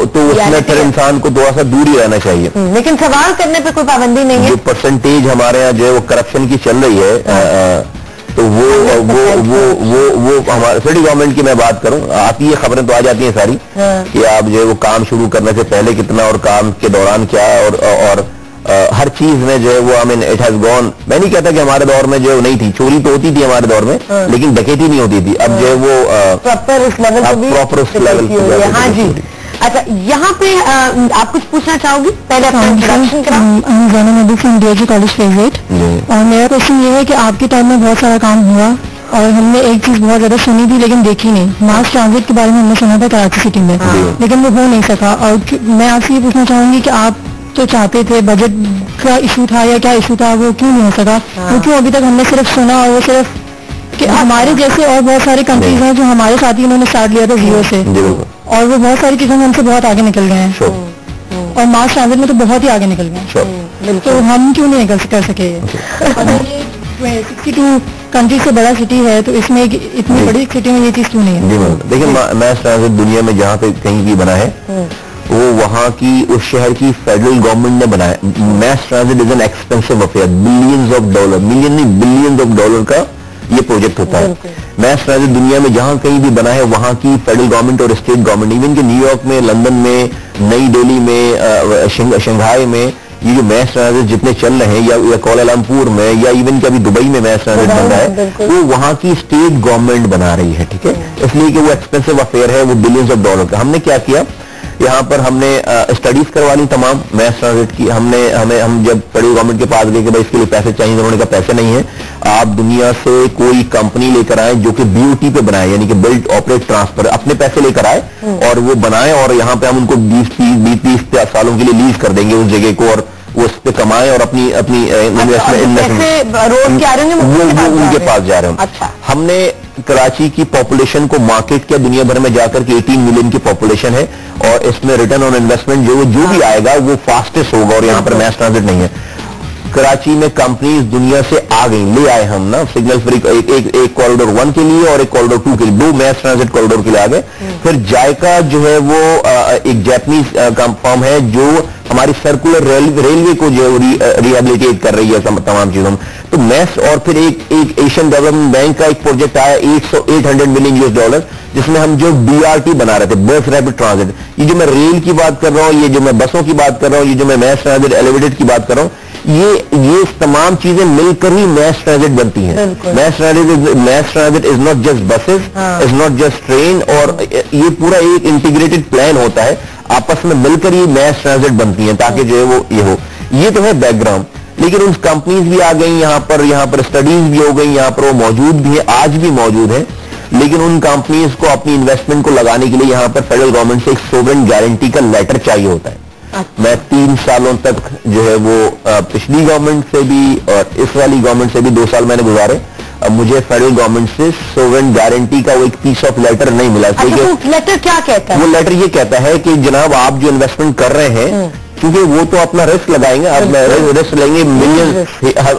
तो उसमें फिर इंसान को थोड़ा सा दूरी रहना चाहिए। लेकिन सवाल करने पर कोई पाबंदी नहीं है। जो परसेंटेज हमारे यहाँ जो है वो करप्शन की चल रही है, तो वो हमारे सिटी गवर्नमेंट की मैं बात करूं, आती है खबरें तो आ जाती हैं सारी कि आप जो है वो काम शुरू करने से पहले कितना और काम के दौरान क्या, और हर चीज में जो है वो I mean it has gone. मैं नहीं कहता कि हमारे दौर में जो नहीं थी, चोरी तो होती थी हमारे दौर में, लेकिन डकैती नहीं होती थी। अब जो है वो प्रॉपर उस लेवल। हाँ जी। अच्छा, यहाँ पे आप कुछ पूछना चाहोगी? पहले अपना इंट्रोडक्शन कराओ। कॉलेज फेवरेट, और मेरा क्वेश्चन ये है कि आपके टाइम में बहुत सारा काम हुआ और हमने एक चीज बहुत ज्यादा सुनी थी लेकिन देखी नहीं। मास ट्रांजिट के बारे में हमने सुना था कराची सिटी में, लेकिन वो हो नहीं सका। और मैं आपसे ये पूछना चाहूंगी कि आप तो चाहते थे, बजट का इशू था या क्या इशू था, वो क्यों नहीं हो सका? वो क्यों अभी तक हमने सिर्फ सुना, और वो सिर्फ कि हमारे जैसे और बहुत सारे कंट्रीज हैं जो हमारे साथ ही उन्होंने स्टार्ट लिया था जीरो से, और वो बहुत सारी चीजों में हमसे बहुत आगे निकल गए हैं, और मास ट्रांजिट में तो बहुत ही आगे निकल गए। तो हम क्यों नहीं कर सके? 62 कंट्री से बड़ा सिटी है, तो इसमें इतनी बड़ी सिटी में ये चीज क्यों नहीं है? देखिए, मास ट्रांजिट दुनिया में जहाँ पे कहीं भी बना है वो वहाँ की उस शहर की फेडरल गवर्नमेंट ने बनाया। मास transit is an expensive affair, billions of dollar, million नहीं बिलियंस ऑफ डॉलर का ये प्रोजेक्ट होता है। मास ट्रांजिट दुनिया में जहां कहीं भी बना है वहां की फेडरल गवर्नमेंट और स्टेट गवर्नमेंट, इवन कि न्यूयॉर्क में, लंदन में, नई दिल्ली में, शंघाई में, ये जो मास ट्रांजिट जितने चल रहे हैं, या कोलालमपुर में, या इवन कि अभी दुबई में मास ट्रांजिट बन रहा है, वो वहां की स्टेट गवर्नमेंट बना रही है। ठीक है, इसलिए कि वो एक्सपेंसिव अफेयर है, वो बिलियंस ऑफ डॉलर का। हमने क्या किया, यहाँ पर हमने स्टडीज करवा ली तमाम मास ट्रांजिट की। हम जब फेडरल गवर्नमेंट के पास गए कि भाई इसके लिए पैसे चाहिए, उन्होंने कहा पैसे नहीं है, आप दुनिया से कोई कंपनी लेकर आए जो कि BOT पे बनाए, यानी कि बिल्ड ऑपरेट ट्रांसफर, अपने पैसे लेकर आए और वो बनाए, और यहाँ पे हम उनको 20-30 सालों के लिए लीज कर देंगे उस जगह को, और वो उस पे कमाएं और अपनी इन्वेस्टमेंट उनके पास जा रहे हैं। हमने कराची की पॉपुलेशन को मार्केट किया दुनिया भर में जाकर के 18 मिलियन की पॉपुलेशन है, और इसमें रिटर्न ऑन इन्वेस्टमेंट जो भी आएगा वो फास्टेस्ट होगा, और यहाँ पर मास ट्रांजिट नहीं है। कराची में कंपनीज दुनिया से आ गई, ले आए हम ना सिग्नल फ्री, एक कॉरिडोर 1 के लिए और एक कॉरिडोर 2 के लिए, 2 मैस ट्रांजिट कॉरिडोर के लिए आ गए। फिर जायका जो है वो एक जापानीज फर्म है जो हमारी सर्कुलर रेलवे को जो रिहेबिलिटेट कर रही है तमाम चीजों में। तो मैस, और फिर एक एशियन डेवलपमेंट बैंक का एक प्रोजेक्ट आया $800 मिलियन US, जिसमें हम जो BRT बना रहे थे, बस रैपिड ट्रांजिट। ये जो मैं रेल की बात कर रहा हूँ, ये जो मैं बसों की बात कर रहा हूँ, ये जो मैं मैस ट्रांजिट एलिवेटेड की बात कर रहा हूँ, ये तमाम चीजें मिलकर ही मैस ट्रांजिट बनती हैं। Mass transit is not just buses, is not just train, और ये पूरा एक इंटीग्रेटेड प्लान होता है, आपस में मिलकर ही मैस ट्रांजिट बनती हैं, ताकि जो है वो ये हो। ये तो है बैकग्राउंड, लेकिन उन कंपनीज भी आ गई यहाँ पर स्टडीज भी हो गई, यहाँ पर वो मौजूद भी है, आज भी मौजूद है। लेकिन उन कंपनीज को अपनी इन्वेस्टमेंट को लगाने के लिए यहाँ पर फेडरल गवर्नमेंट से एक सोवरेन गारंटी का लेटर चाहिए होता है। मैं 3 सालों तक जो है वो पिछली गवर्नमेंट से भी और इस वाली गवर्नमेंट से भी 2 साल मैंने गुजारे, मुझे फेडरल गवर्नमेंट से सोवरेन गारंटी का वो एक पीस ऑफ लेटर नहीं मिला। लेटर क्या कहता है? वो लेटर ये कहता है कि जनाब आप जो इन्वेस्टमेंट कर रहे हैं, क्योंकि वो तो अपना रिस्क लगाएंगे, अब रिस्क लेंगे,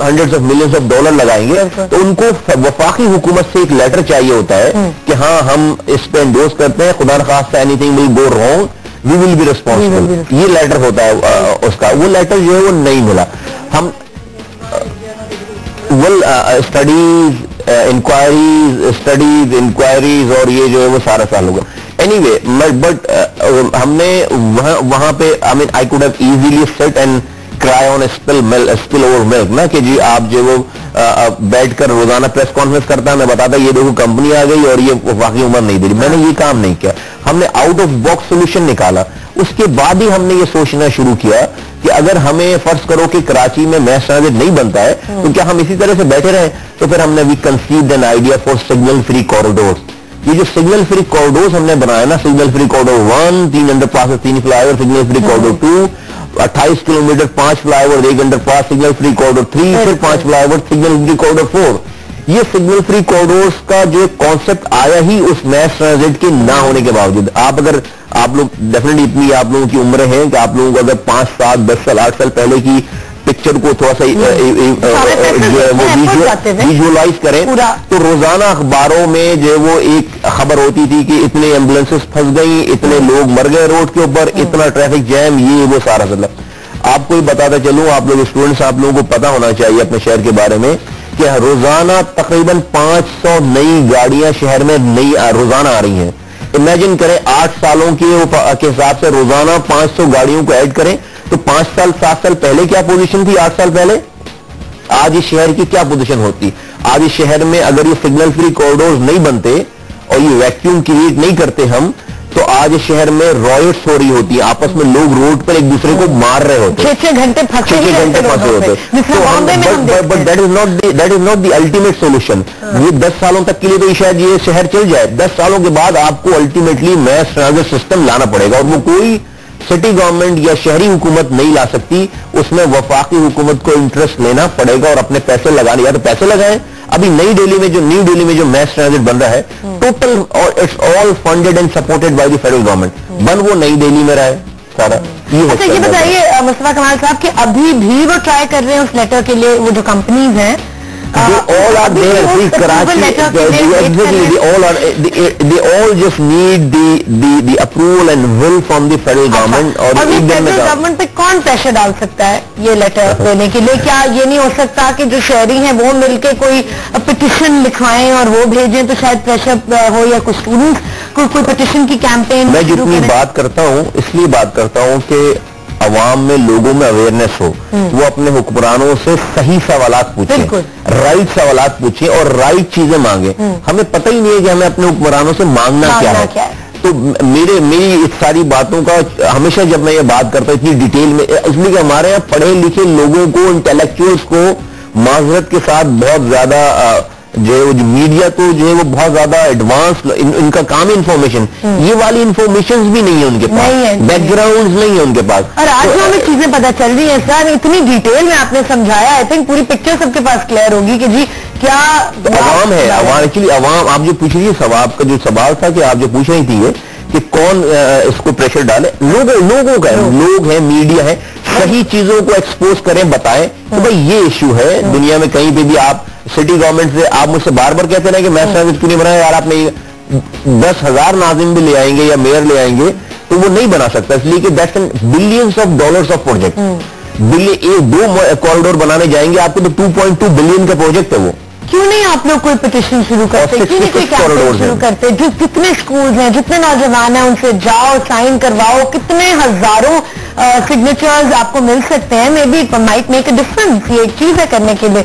hundreds of millions of dollar लगाएंगे, तो उनको वफाकी हुकूमत से एक लेटर चाहिए होता है कि हाँ हम इस पे एंडोर्स करते हैं, खुदा न खास्ता anything will go wrong we will be responsible, ये लेटर होता है उसका। वो लेटर जो है वो नहीं मिला। हम इंक्वायरीज और ये जो है वो सारा साल होगा। एनीवे, बट हमने वहां पे I could have easily sit and cry on spill over milk ना, कि जी आप जो वो बैठकर रोजाना प्रेस कॉन्फ्रेंस करता, मैं बताता ये देखो कंपनी आ गई और ये वाकई उम्र नहीं दे रही। मैंने ये काम नहीं किया, हमने आउट ऑफ बॉक्स सोल्यूशन निकाला। उसके बाद ही हमने ये सोचना शुरू किया कि अगर हमें फर्ज करो कि कराची में मैस ट्रांजिट नहीं बनता है, तो क्या हम इसी तरह से बैठे रहें? तो फिर हमने we conceived an idea for signal free corridors. ये जो सिग्नल फ्री कॉरिडोर्स हमने बनाया ना, signal free corridor 1 3 underpass 3 flyover, signal free corridor 2 28 kilometre 5 flyover 1 underpass, signal free corridor 3 फिर 5 फ्लाईओवर, सिग्नल फ्री कॉरिडोर 4। ये सिग्नल फ्री कॉरिडोर्स का जो concept आया ही उस मैस ट्रांजिट के ना होने के बावजूद। आप लोग डेफिनेटली इतनी आप लोगों की उम्र है कि आप लोगों को अगर 5 7 10 साल 8 साल पहले की पिक्चर को थोड़ा सा विजुअलाइज करें, तो रोजाना अखबारों में जो वो एक खबर होती थी कि इतने एम्बुलेंसेस फंस गई, इतने लोग मर गए रोड के ऊपर, इतना ट्रैफिक जैम, ये वो सारा मतलब। आपको ही बताता चलूं, आप लोग स्टूडेंट्स, आप लोगों को पता होना चाहिए अपने शहर के बारे में कि रोजाना तकरीबन 500 नई गाड़ियां शहर में नई रोजाना आ रही हैं। इमेजिन करें 8 सालों के हिसाब से रोजाना 500 गाड़ियों को ऐड करें, तो 5 साल 7 साल पहले क्या पोजीशन थी, 8 साल पहले, आज इस शहर की क्या पोजीशन होती? आज इस शहर में अगर ये सिग्नल फ्री कॉरिडोर्स नहीं बनते और ये वैक्यूम क्रिएट नहीं करते हम, तो आज इस शहर में रॉयट्स हो रही होती है, आपस में लोग रोड पर एक दूसरे को मार रहे होते, 6 घंटे फंसे होते। But that is not the ultimate solution. ये 10 सालों तक के लिए तो शायद ये शहर चल जाए, 10 सालों के बाद आपको अल्टीमेटली मैस ट्रांजिट सिस्टम लाना पड़ेगा, और वो कोई सिटी गवर्नमेंट या शहरी हुकूमत नहीं ला सकती, उसमें वफाकी हुकूमत को इंटरेस्ट लेना पड़ेगा और अपने पैसे लगाने, या तो पैसे लगाएं। अभी न्यू दिल्ली में जो मैस ट्रांजिट बन रहा है, total it's all funded and supported by the federal government, बन वो नई दिल्ली में रहा है सारा। अच्छा ये बताइए मुस्तफा कमाल साहब कि अभी भी वो ट्राई कर रहे हैं उस लेटर के लिए, वो जो कंपनीज हैं they all are there. See, Karachi, they all just need the approval and will from the federal government. और फेडरल गवर्नमेंट पे कौन प्रेशर डाल सकता है ये लेटर देने के लिए? क्या ये नहीं हो सकता कि जो शहरी हैं वो मिलके कोई पिटिशन लिखवाएं और वो भेजें, तो शायद प्रेशर हो, या कुछ स्टूडेंट्स कोई पिटिशन की कैंपेन? मैं जितनी बात करता हूँ इसलिए बात करता हूँ कि अवाम में, लोगों में अवेयरनेस हो, वो अपने हुक्मरानों से सही सवालात पूछें, राइट सवालात पूछें और राइट चीजें मांगे। हमें पता ही नहीं है कि हमें अपने हुक्मरानों से मांगना क्या है। तो मेरी इस सारी बातों का हमेशा जब मैं ये बात करता हूँ इतनी डिटेल में, इसलिए कि हमारे यहाँ पढ़े लिखे लोगों को, इंटेलेक्चुअल्स को माजरत के साथ बहुत ज्यादा जो मीडिया को जो है वो बहुत ज्यादा एडवांस, इनका काम इन्फॉर्मेशन, ये वाली इन्फॉर्मेशन भी नहीं है उनके पास, बैकग्राउंड नहीं है उनके पास। और आज जो हमें चीजें पता चल रही है सर, इतनी डिटेल में आपने समझाया, आई थिंक पूरी पिक्चर सबके पास क्लियर होगी कि जी क्या अवाम है। एक्चुअली अवाम, आप जो पूछ रही है, आपका जो सवाल था कि आप जो पूछ रही थी कि कौन इसको प्रेशर डाले, लोगों का, लोग हैं, मीडिया है, صحیح چیزوں کو ایکسپوز کریں, بتائیں کہ بھائی یہ ایشو ہے دنیا میں. کہیں پہ بھی آپ سٹی گورنمنٹ سے آپ مجھ سے بار بار کہتے ہیں کہ میں کیوں نہیں بنایا یار, آپ نے 10,000 ناظم بھی لے آئیں گے یا میئر لے آئیں گے تو وہ نہیں بنا سکتا, اس لیے کہ that's billions of dollars of project. 2 corridor بنانے جائیں گے آپ کو تو 2.2 بلین کا پروجیکٹ ہے وہ. کیوں نہیں آپ لوگ کوئی پٹیشن شروع کرتے, کیوں نہیں کوئی کیمپین شروع کرتے؟ جتنے اسکولز ہیں, جتنے نوجوان ہیں, ان سے جاؤ, سائن کرواؤ. کتنے ہزاروں سگنیچرز آپ کو مل سکتے ہیں. Maybe it might make a difference. یہ ایک چیز ہے کرنے کے لیے.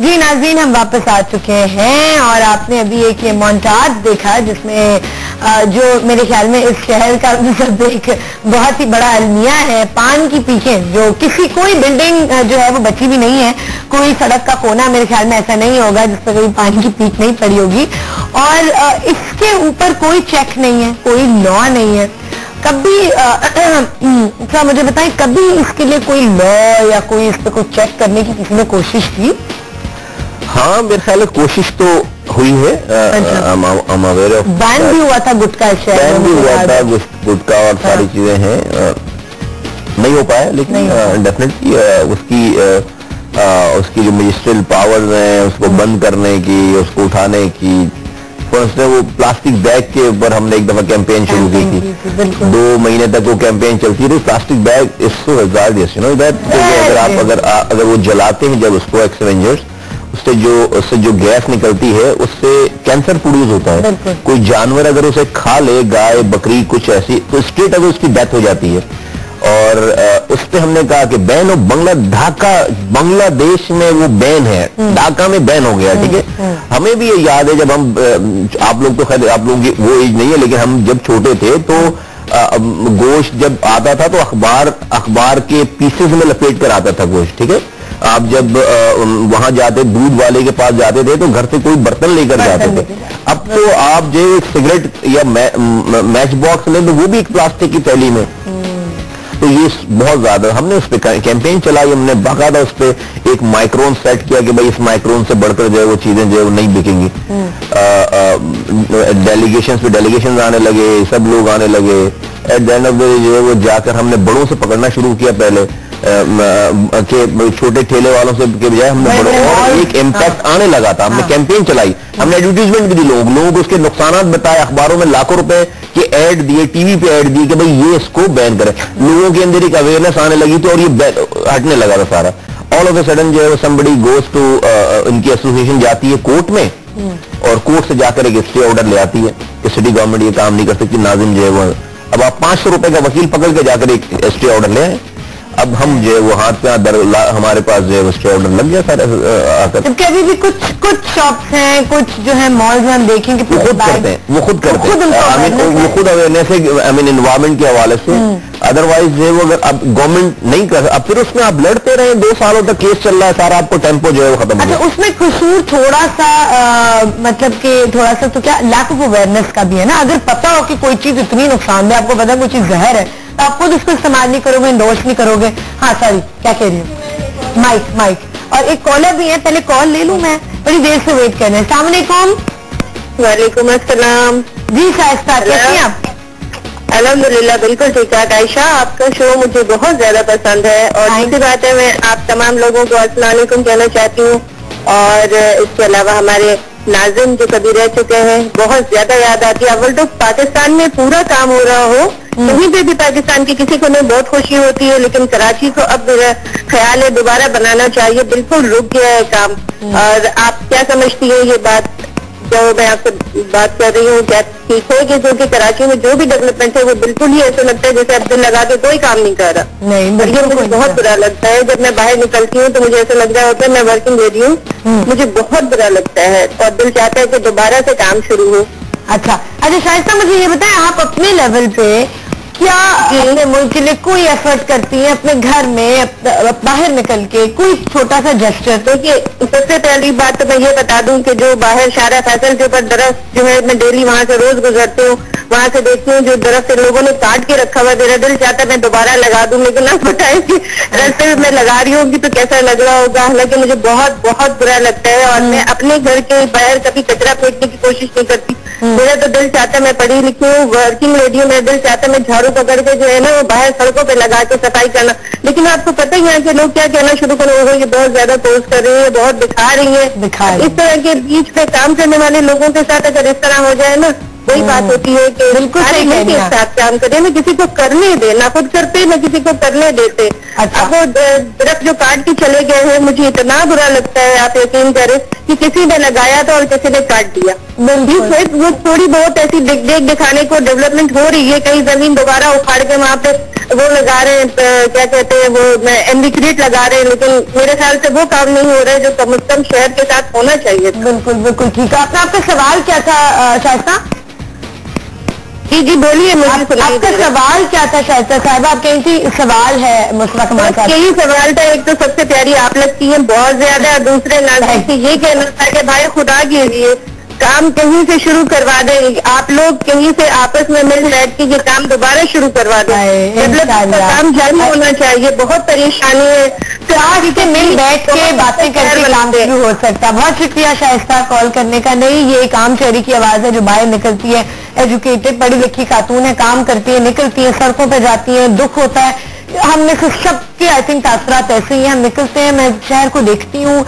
جی ناظرین, ہم واپس آ چکے ہیں اور آپ نے ابھی ایک یہ مونٹاج دیکھا جس میں جو میرے خیال میں اس شہر کا مطلب ایک بہت ہی بڑا المیہ ہے. پان کی پیکیں جو کوئی بلڈنگ جو ہے وہ بچی بھی نہیں ہے, کوئی سڑک کا کونا میرے خیال میں ایسا نہیں ہوگا جس پر کوئی پان کی پیک نہیں پڑی ہوگی. اور اس کے اوپر کوئی چیک نہیں ہے, کوئی لا نہیں ہے. کبھی کیا مجھے بتائیں, کبھی اس کے لیے کوئی لا یا کوئی اس پہ کوئی چیک کرنے کی کسی نے کوشش کی؟ ہاں میرے خیال ہے کوشش تو ہوئی ہے. بین بھی ہوا تھا گٹکا, بین بھی ہوا تھا گٹکا اور ساری چیزیں ہیں, نہیں ہو پایا. لیکن ڈیفینیٹلی اس کی جو مجسٹریل پاورز ہیں اس کو بند کرنے کی, اس کو اٹھانے کی. وہ پلاسٹک بیگ کے اوپر ہم نے ایک دفعہ کیمپین شروع کی تھی. 2 مہینے تک وہ کیمپین چلتی رہی. پلاسٹک بیگ اس سے اگر وہ جلاتے ہیں جب اس کو ایکسپینجرز, اس سے جو گیس نکلتی ہے اس سے کینسر پروڈیوس ہوتا ہے. کوئی جانور اگر اسے کھا لے, گائے بکری کچھ ایسی, تو اسٹریٹ اگر اس کی ڈیتھ ہو جاتی ہے. اور اس پہ ہم نے کہا کہ بین بنگلہ دیش میں وہ بین ہے, ڈھاکہ میں بین ہو گیا. ٹھیک ہے, ہمیں بھی یہ یاد ہے جب ہم, آپ لوگ تو خیر آپ لوگوں کی وہ ایج نہیں ہے, لیکن ہم جب چھوٹے تھے تو گوشت جب آتا تھا تو اخبار کے پیسز میں لپیٹ کر آتا تھا گوشت. ٹھیک ہے, آپ جب وہاں جاتے, دودھ والے کے پاس جاتے تھے تو گھر سے کوئی برتن لے کر جاتے تھے. اب تو آپ جو سگریٹ یا میچ باکس لیں تو وہ بھی ایک پلاسٹک کی تھیلی میں. تو یہ بہت زیادہ ہم نے اس پہ کیمپین چلائی. ہم نے باقاعدہ اس پہ ایک مائکرون سیٹ کیا کہ بھائی اس مائکرون سے بڑھ کر جو ہے وہ چیزیں جو ہے وہ نہیں بکیں گی. ڈیلیگیشنز آنے لگے, سب لوگ آنے لگے. At the end of the day جو ہے وہ جا کر ہم نے بڑوں سے پکڑنا شروع کیا پہلے, کہ چھوٹے ٹھیلے والوں سے کے بجائے ہم نے بڑوں, اور ایک امپیکٹ آنے لگا تھا. ہم نے کیمپین چلائی, ہم نے ایڈورٹیزمنٹ بھی دی, لوگوں کو اس کے نقصانات بتائے, اخباروں میں لاکھوں روپے کے ایڈ دیے, ٹی وی پہ ایڈ دیے کہ بھئی یہ اس کو بین کرے. لوگوں کے اندر ایک اویئرنیس آنے لگی تھی اور یہ ہٹنے لگا تھا سارا. آل آف اے سڈن جو ہے somebody goes to ان کی ایسوسیشن جاتی ہے کورٹ میں, اور کورٹ سے جا کر ایک اسٹے آرڈر لے آتی ہے کہ سٹی گورنمنٹ یہ کام نہیں کر سکتی. ناظم جو ہے وہ, اب آپ 500 روپے کا وکیل پکڑ کے جا کر ایک اسٹے آرڈر لے آئے. اب ہم جو ہے وہ ہاتھ پہ ہمارے پاس جو ہے اسٹے آرڈر لگ گیا سر. جبکہ ابھی بھی کچھ شاپس ہیں, کچھ جو ہے مالز میں ہم دیکھیں کہ وہ خود کرتے ہیں وہ خود اویئرنیس ہے انوائرمنٹ کے حوالے سے. ادروائز جو ہے وہ اگر اب گورنمنٹ نہیں کر, اب پھر اس میں آپ لڑتے رہے, 2 سالوں تک کیس چل رہا ہے سارا, آپ کو ٹیمپو جو ہے وہ ختم ہو گیا. اس میں قصور تھوڑا سا مطلب کہ تھوڑا سا تو کیا لیک آف اویئرنیس کا بھی ہے نا. اگر پتا ہو کہ کوئی چیز اتنی نقصان دہ, آپ کو پتا کوئی چیز زہر ہے, تو آپ خود اس کو استعمال نہیں کرو گے, انڈورس نہیں کرو گے. ہاں سوری, کیا کہہ رہی ہوں, مائک. اور ایک کالر بھی ہے, پہلے کال لے لوں, میں بڑی دیر سے ویٹ کر رہے ہیں. السلام علیکم. وعلیکم السلام. جی شائستہ, کیسی ہیں آپ؟ الحمدللہ بالکل ٹھیک ٹھاک. عائشہ, آپ کا شو مجھے بہت زیادہ پسند ہے, اور دوسری بات ہے میں آپ تمام لوگوں کو السلام علیکم کہنا چاہتی ہوں. اور اس کے علاوہ ہمارے ناظم جو کبھی رہ چکے ہیں, بہت زیادہ یاد آتی ہے. اول تو پاکستان میں پورا کام ہو رہا ہو, کہیں پہ بھی پاکستان کی کسی کو نہیں بہت خوشی ہوتی ہے, لیکن کراچی کو اب خیال ہے دوبارہ بنانا چاہیے. بالکل رک گیا ہے کام. اور آپ کیا سمجھتی ہیں یہ بات؟ जो मैं आपसे बात कर रही हूँ क्या ठीक है कि क्योंकि कराची में जो भी डेवलपमेंट है वो बिल्कुल ही ऐसा लगता है जैसे अब दिल लगा के कोई काम नहीं कर रहा। नहीं, और ये मुझे बहुत बुरा लगता है। जब मैं बाहर निकलती हूँ तो मुझे ऐसा लग रहा होता है मैं वर्किंग लेडी हूँ, मुझे बहुत बुरा लगता है और दिल चाहता है कि दोबारा से काम शुरू हो। अच्छा शाइस्ता, मुझे ये बताएं आप अपने लेवल पे क्या अपने मुल्क के लिए कोई एफर्ट करती हैं अपने घर में बाहर निकल के, कोई छोटा सा जेस्चर? देखिए सबसे पहली बात तो मैं ये बता दूं कि जो बाहर शारा फैसल के ऊपर दरख्त जो है मैं डेली वहाँ से रोज गुजरती हूँ, वहाँ से देखती हूँ जो दरख्त लोगों ने काट के रखा हुआ, मेरा दिल चाहता है मैं दोबारा लगा दूं, लेकिन आप बताएं कि रास्ते में मैं लगा रही होगी तो कैसा लग रहा होगा। हालांकि मुझे बहुत बहुत बुरा लगता है और मैं अपने घर के बाहर कभी कचरा फेंकने की कोशिश नहीं करती। मेरा तो दिल चाहता है, मैं पढ़ी लिखी हूँ, वर्किंग लेडी हूँ, मेरा दिल चाहता है मैं झाड़ू पकड़ के जो है ना वो बाहर सड़कों पे लगा के सफाई करना। लेकिन आपको पता ही है कि लोग क्या कहना शुरू कर रहे हैं, ये बहुत ज्यादा कोर्स कर रही है, बहुत दिखा रही है। इस तरह के बीच में काम करने वाले लोगों के साथ अगर इस तरह हो जाए ना, वही बात होती है कि बिल्कुल के साथ काम करें, ना किसी को करने दे, ना खुद करते ना किसी को करने देते। अब वो दरख्त जो काट के चले गए हैं, मुझे इतना बुरा लगता है, आप यकीन करें कि किसी ने लगाया था और किसी ने काट दिया। वो थोड़ी बहुत ऐसी देख दिखाने को डेवलपमेंट हो रही है, कहीं जमीन दोबारा उखाड़ के वहाँ पे वो लगा रहे हैं, क्या कहते हैं वो एम्बिक्रेट लगा रहे हैं, लेकिन मेरे ख्याल से वो काम नहीं हो रहा है जो कम से कम शहर के साथ होना चाहिए। बिल्कुल बिल्कुल ठीक है। आपका सवाल क्या था शाइस्ता? जी बोलिए। आपका सवाल क्या था शाइस्ता साहब? आप कहीं थी सवाल है मुस्तफा कमाल साहब? यही सवाल था, एक तो सबसे प्यारी आप लगती है बहुत ज्यादा, दूसरे नाज़रीन ये कहना था कि भाई खुदा के लिए काम कहीं से शुरू करवा दें, आप लोग कहीं से आपस में मिल बैठ के ये काम दोबारा शुरू करवा दें। डेवलपमेंट का काम जारी होना चाहिए, बहुत परेशानी है, तो आज इसे मिल बैठ के बातें करके काम शुरू हो सकता है। बहुत शुक्रिया शाइस्ता कॉल करने का। नहीं, ये एक आम शहरी की आवाज है जो बाहर निकलती है, एजुकेटेड पढ़ी लिखी खातून है, काम करती है, निकलती है, सड़कों पर जाती है, दुख होता है। हमने सबके आई थिंक तासरात ऐसे ही हैं, हम निकलते हैं, मैं शहर को देखती हूँ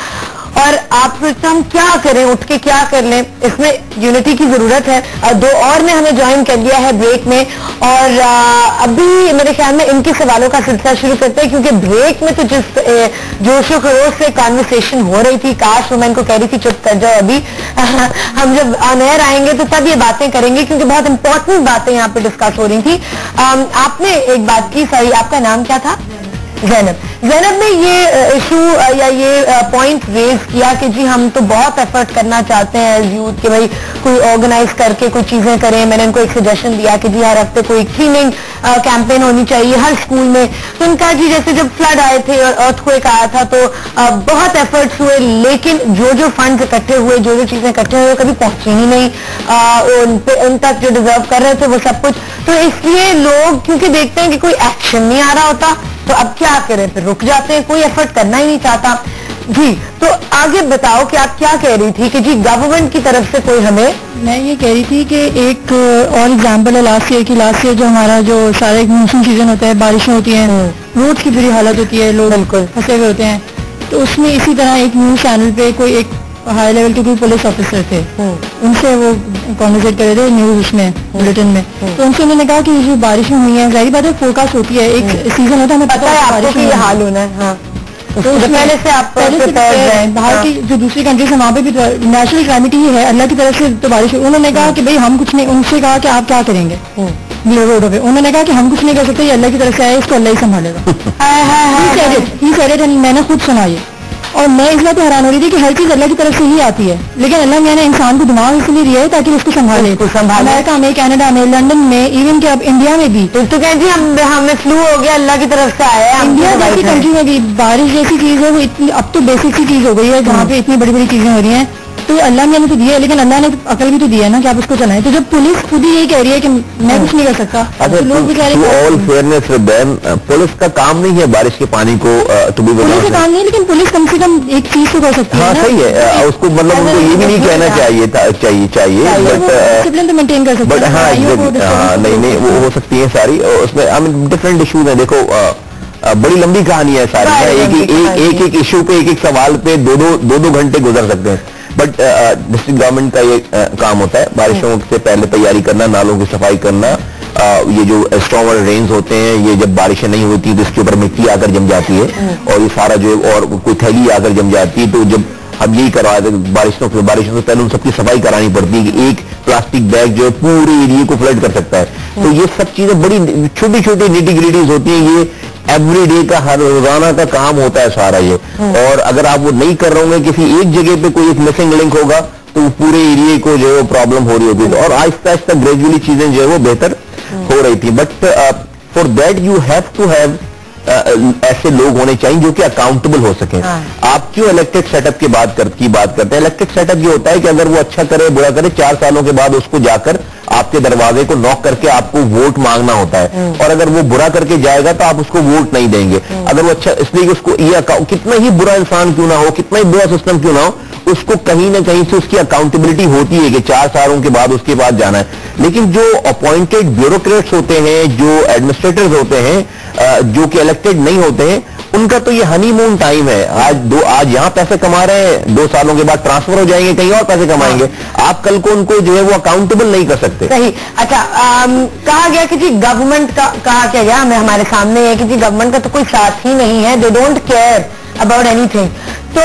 और आप सोचते हम क्या करें, उठ के क्या कर लें, इसमें यूनिटी की जरूरत है। दो और ने हमें ज्वाइन कर लिया है ब्रेक में और अभी मेरे ख्याल में इनके सवालों का सिलसिला शुरू करते हैं, क्योंकि ब्रेक में तो जिस जोशो खरोश से कॉन्वर्सेशन हो रही थी, काश मैं इनको कह रही थी चुप कर जाओ, अभी हम जब ऑन एयर आएंगे तो तब ये बातें करेंगे, क्योंकि बहुत इंपॉर्टेंट बातें यहाँ पे डिस्कस हो रही थी। आपने एक बात की, सही आपका नाम क्या था? ज़ैनब ने ये इशू या ये पॉइंट रेज किया कि जी हम तो बहुत एफर्ट करना चाहते हैं एज यूथ कि भाई कोई ऑर्गेनाइज करके कोई चीजें करें। मैंने इनको एक सजेशन दिया कि जी हर हफ्ते कोई क्लीनिंग कैंपेन होनी चाहिए हर स्कूल में। तो उनका जी जैसे जब फ्लड आए थे और अर्थक्वेक आया था तो बहुत एफर्ट्स हुए, लेकिन जो फंड्स इकट्ठे हुए, जो चीजें इकट्ठे हुए कभी पहुंची ही नहीं उन तक जो डिजर्व कर रहे थे वो सब कुछ। तो इसलिए लोग क्योंकि देखते हैं कि कोई एक्शन नहीं आ रहा होता तो अब क्या करें, फिर रुक जाते हैं, कोई एफर्ट करना ही नहीं चाहता। जी तो आगे बताओ कि आप क्या कह रही थी कि जी गवर्नमेंट की तरफ से कोई हमें। मैं ये कह रही थी कि एक और एग्जाम्पल है लास्ट ईयर जो हमारा जो सारा एक मानसून सीजन होता है, बारिशें होती हैं, रोड की बुरी हालत होती है, लोग बिल्कुल फंसे हुए होते हैं। तो उसमें इसी तरह एक न्यूज चैनल पे कोई एक हाई लेवल के कोई पुलिस ऑफिसर थे, उनसे वो कॉन्वर्सेट कर रहे थे न्यूज उसमें बुलेटिन में। तो उनसे उन्होंने कहा कि ये जो बारिशें हुई हैं, जाहिर बात है फोरकास्ट होती है, एक सीजन होता है, हमें पता है बारिश में हाल होना है। हाँ तो पहले से आप बाहर की जो दूसरी कंट्रीज है वहाँ पे भी नेचुरल क्लाइमेट ही है, अल्लाह की तरफ से तो बारिश। उन्होंने कहा कि भाई हम कुछ नहीं, उनसे कहा कि आप क्या करेंगे रोडों पे, उन्होंने कहा कि हम कुछ नहीं कर सकते, ये अल्लाह की तरफ से आया, इसको अल्लाह ही संभालेगा। मैंने खुद सुना ये, और मैं इस बात हैरान हो रही थी कि हर चीज अल्लाह की तरफ से ही आती है, लेकिन अल्लाह ने इंसान को दिमाग इसलिए दिया है ताकि उसको संभाले। अमेरिका में, कनाडा में, लंदन में, इवन कि अब इंडिया में भी तो कहें जी हमें फ्लू हो गया, अल्लाह की तरफ से आया है। इंडिया जैसी कंट्री में भी बारिश जैसी चीज है वो इतनी अब तो बेसिक सी चीज हो गई है, जहाँ पे इतनी बड़ी बड़ी चीजें हो रही हैं। तो अल्लाह ने तो दिया है, लेकिन अल्लाह ने अकल भी तो दिया है ना कि आप उसको चलाएं। तो जब पुलिस खुद ही यही कह रही है कि मैं कुछ नहीं कर सकता, तो लोग भी कह रहे हैं ऑल फेयरनेस पुलिस का काम नहीं है बारिश के पानी को पुलिस का काम नहीं, लेकिन पुलिस कम से कम एक चीज तो कर सकती है। हाँ सही है, उसको मतलब उनको ये भी नहीं कहना चाहिए डिसिप्लिन तो मेंटेन कर सकते हैं। हाँ नहीं वो हो सकती है सारी, उसमें डिफरेंट इशूज है। देखो बड़ी लंबी कहानी है सारी, एक इशू पे एक सवाल पे दो घंटे गुजर सकते हैं। बट डिस्ट्रिक्ट गवर्नमेंट का ये काम होता है बारिशों से पहले तैयारी करना, नालों की सफाई करना। ये जो स्टॉर्म रेन्स होते हैं, ये जब बारिशें नहीं होती तो इसके ऊपर मिट्टी आकर जम जाती है और ये सारा जो और कोई थैली आकर जम जाती है, तो जब हम यही करवाए थे, बारिशों से पहले उन सबकी सफाई करानी पड़ती है कि एक प्लास्टिक बैग जो है पूरे एरिया को फ्लड कर सकता है। तो ये सब चीजें बड़ी छोटी छोटी निटी ग्रिटीज होती हैं, ये एवरीडे का हर रोजाना का काम होता है सारा ये। और अगर आप वो नहीं कर रहे होंगे, किसी एक जगह पे कोई एक मिसिंग लिंक होगा तो पूरे एरिया को जो है वो प्रॉब्लम हो रही होगी, और आहिस्ता आहिस्ता ग्रेजुअली चीजें जो है वो बेहतर हो रही थी। But for that you have to have ऐसे लोग होने चाहिए जो कि अकाउंटेबल हो सकें। आप क्यों इलेक्टेड सेटअप की बात करते हैं? इलेक्टेड सेटअप ये होता है कि अगर वो अच्छा करे बुरा करे, 4 सालों के बाद उसको जाकर आपके दरवाजे को नॉक करके आपको वोट मांगना होता है, और अगर वो बुरा करके जाएगा तो आप उसको वोट नहीं देंगे। अगर वो अच्छा, इसलिए उसको ये कितना ही बुरा इंसान क्यों ना हो, कितना ही बुरा सिस्टम क्यों ना हो, उसको कहीं ना कहीं से उसकी अकाउंटेबिलिटी होती है कि 4 सालों के बाद उसके बाद जाना है। लेकिन जो अपॉइंटेड ब्यूरोक्रेट्स होते हैं, जो एडमिनिस्ट्रेटर्स होते हैं, जो कि इलेक्टेड नहीं होते हैं, उनका तो ये हनीमून टाइम है। आज यहाँ पैसे कमा रहे हैं, 2 सालों के बाद ट्रांसफर हो जाएंगे, कहीं और पैसे कमाएंगे। आप कल को उनको जो है वो अकाउंटेबल नहीं कर सकते। सही। अच्छा, कहा गया कि जी गवर्नमेंट का, कहा क्या गया हमें, हमारे सामने है कि जी गवर्नमेंट का तो कोई साथ ही नहीं है, they don't care about anything. तो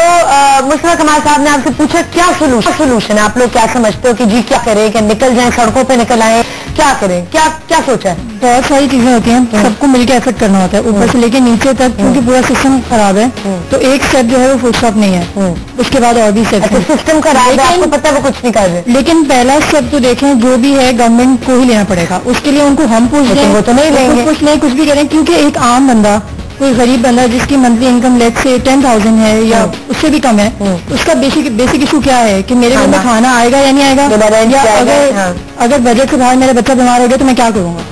मुस्तफा कमाल साहब ने आपसे पूछा क्या सोल्यूशन है, आप लोग क्या समझते हो कि जी क्या करें, कि निकल जाएं, सड़कों पे निकल आए, क्या करें, क्या सोचा है? बहुत सारी चीजें होती हैं, सबको मिलकर एफर्ट करना होता है, ऊपर से लेके नीचे तक, क्योंकि पूरा सिस्टम खराब है। तो एक स्टेप जो है वो फुल स्टॉप नहीं है, उसके बाद और भी स्टेप। सिस्टम खराब है, आपको पता है वो कुछ नहीं कर रहे, लेकिन पहला स्टेप तो देखें जो भी है गवर्नमेंट को ही लेना पड़ेगा। उसके लिए उनको हम पूछ लें, वो तो नहीं लेंगे, कुछ नहीं, कुछ भी करें, क्योंकि एक आम बंदा, कोई गरीब बंदा जिसकी मंथली इनकम लेट से 10,000 है या उससे भी कम है, उसका बेसिक इशू क्या है कि मेरे घर में खाना आएगा या नहीं आएगा, या अगर बजट से बाहर मेरा बच्चा बीमार हो गया तो मैं क्या करूंगा।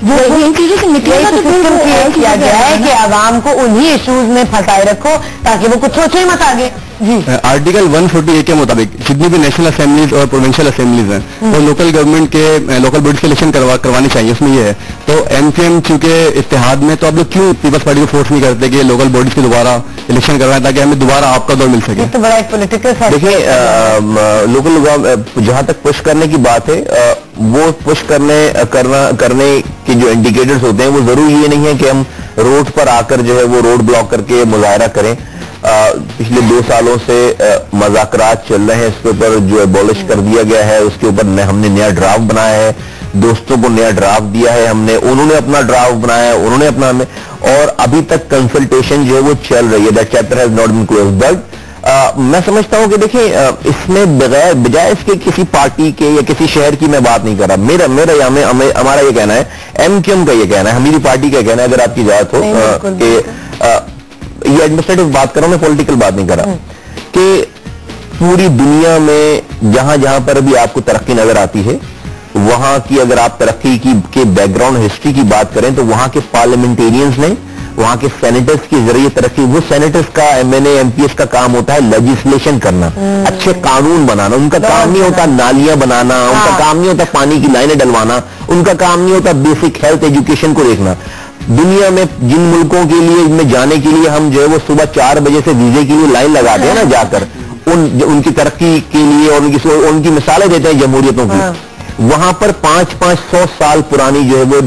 वो इन चीजों से निकलेगा तो सिस्टम क्रिएट किया गया है कि आवाम को उन्हीं इश्यूज में फंसाए रखो ताकि वो कुछ सोचे ही मत आगे। आर्टिकल 148 के मुताबिक जितनी भी नेशनल असेंबलीज और प्रोविंशियल असेंबलीज हैं वो लोकल गवर्नमेंट के लोकल बॉडीज के इलेक्शन करवाने चाहिए। उसमें ये है, तो एमपीएम चूंकि इत्तेहाद में, तो आप लोग क्यों पीपल्स पार्टी को फोर्स नहीं करते कि लोकल बॉडीज के दोबारा इलेक्शन करवाएं ताकि हमें दोबारा आपका दौर मिल सके? तो बड़ा एक पॉलिटिकल देखिए, लोकल जहां तक पुश करने की बात है, वो पुश करने के जो इंडिकेटर्स होते हैं वो जरूरी ये नहीं है कि हम रोड पर आकर जो है वो रोड ब्लॉक करके मुजाहरा करें। पिछले 2 सालों से मज़ाकरात चल रहे हैं, इसके ऊपर जो एबॉलिश कर दिया गया है, उसके ऊपर हमने नया ड्राफ्ट बनाया है, दोस्तों को नया ड्राफ्ट दिया है हमने, उन्होंने अपना ड्राफ्ट बनाया है, उन्होंने अपना हमें, और अभी तक कंसल्टेशन जो है वो चल रही है। That chapter has not been closed. But मैं समझता हूं कि देखिए, इसमें बजाय इसके किसी पार्टी के या किसी शहर की मैं बात नहीं कर रहा, हमारा ये कहना है, एमक्यूएम का ये कहना है, हमारी पार्टी का कहना है, अगर आपकी इजाजत हो कि ये एडमिनिस्ट्रेटिव बात कर रहा हूं, मैं पॉलिटिकल बात नहीं कर रहा, कि पूरी दुनिया में जहां जहां पर भी आपको तरक्की नजर आती है, वहां की अगर आप तरक्की के बैकग्राउंड हिस्ट्री की बात करें तो वहां के पार्लियामेंटेरियंस ने, वहां के सेनेटर्स के जरिए तरक्की, वो सेनेटर्स का, एमएनए एमपीएस का काम होता है लेजिस्लेशन करना, अच्छे कानून बनाना। उनका काम नहीं होता नालियां बनाना, उनका काम नहीं होता पानी की लाइनें डलवाना, उनका काम नहीं होता बेसिक हेल्थ एजुकेशन को देखना। दुनिया में जिन मुल्कों के लिए में जाने के लिए हम जो है वो सुबह 4 बजे से वीजे के लिए लाइन लगाते हैं ना, जाकर उनकी तरक्की के लिए, और उनकी मिसालें देते हैं जमहूरियतों की, वहां पर 500 साल पुरानी जो है वो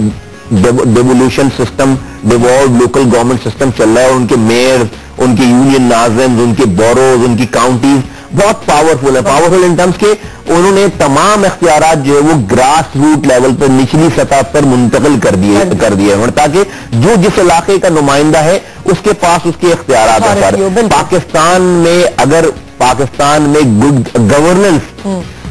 devolution system, devolve local government system चल रहा है, और उनके मेयर, उनके यूनियन नाज़िम, उनके बोरोज, उनकी काउंटीज बहुत पावरफुल है। पावरफुल इन टर्म्स के उन्होंने तमाम इख्तियारात जो है वो ग्रास रूट लेवल पर, निचली सतह पर मुंतकिल कर दिए हैं, ताकि जो जिस इलाके का नुमाइंदा है उसके पास उसके इख्तियारात हैं। पाकिस्तान में अगर पाकिस्तान में गुड गवर्नेंस,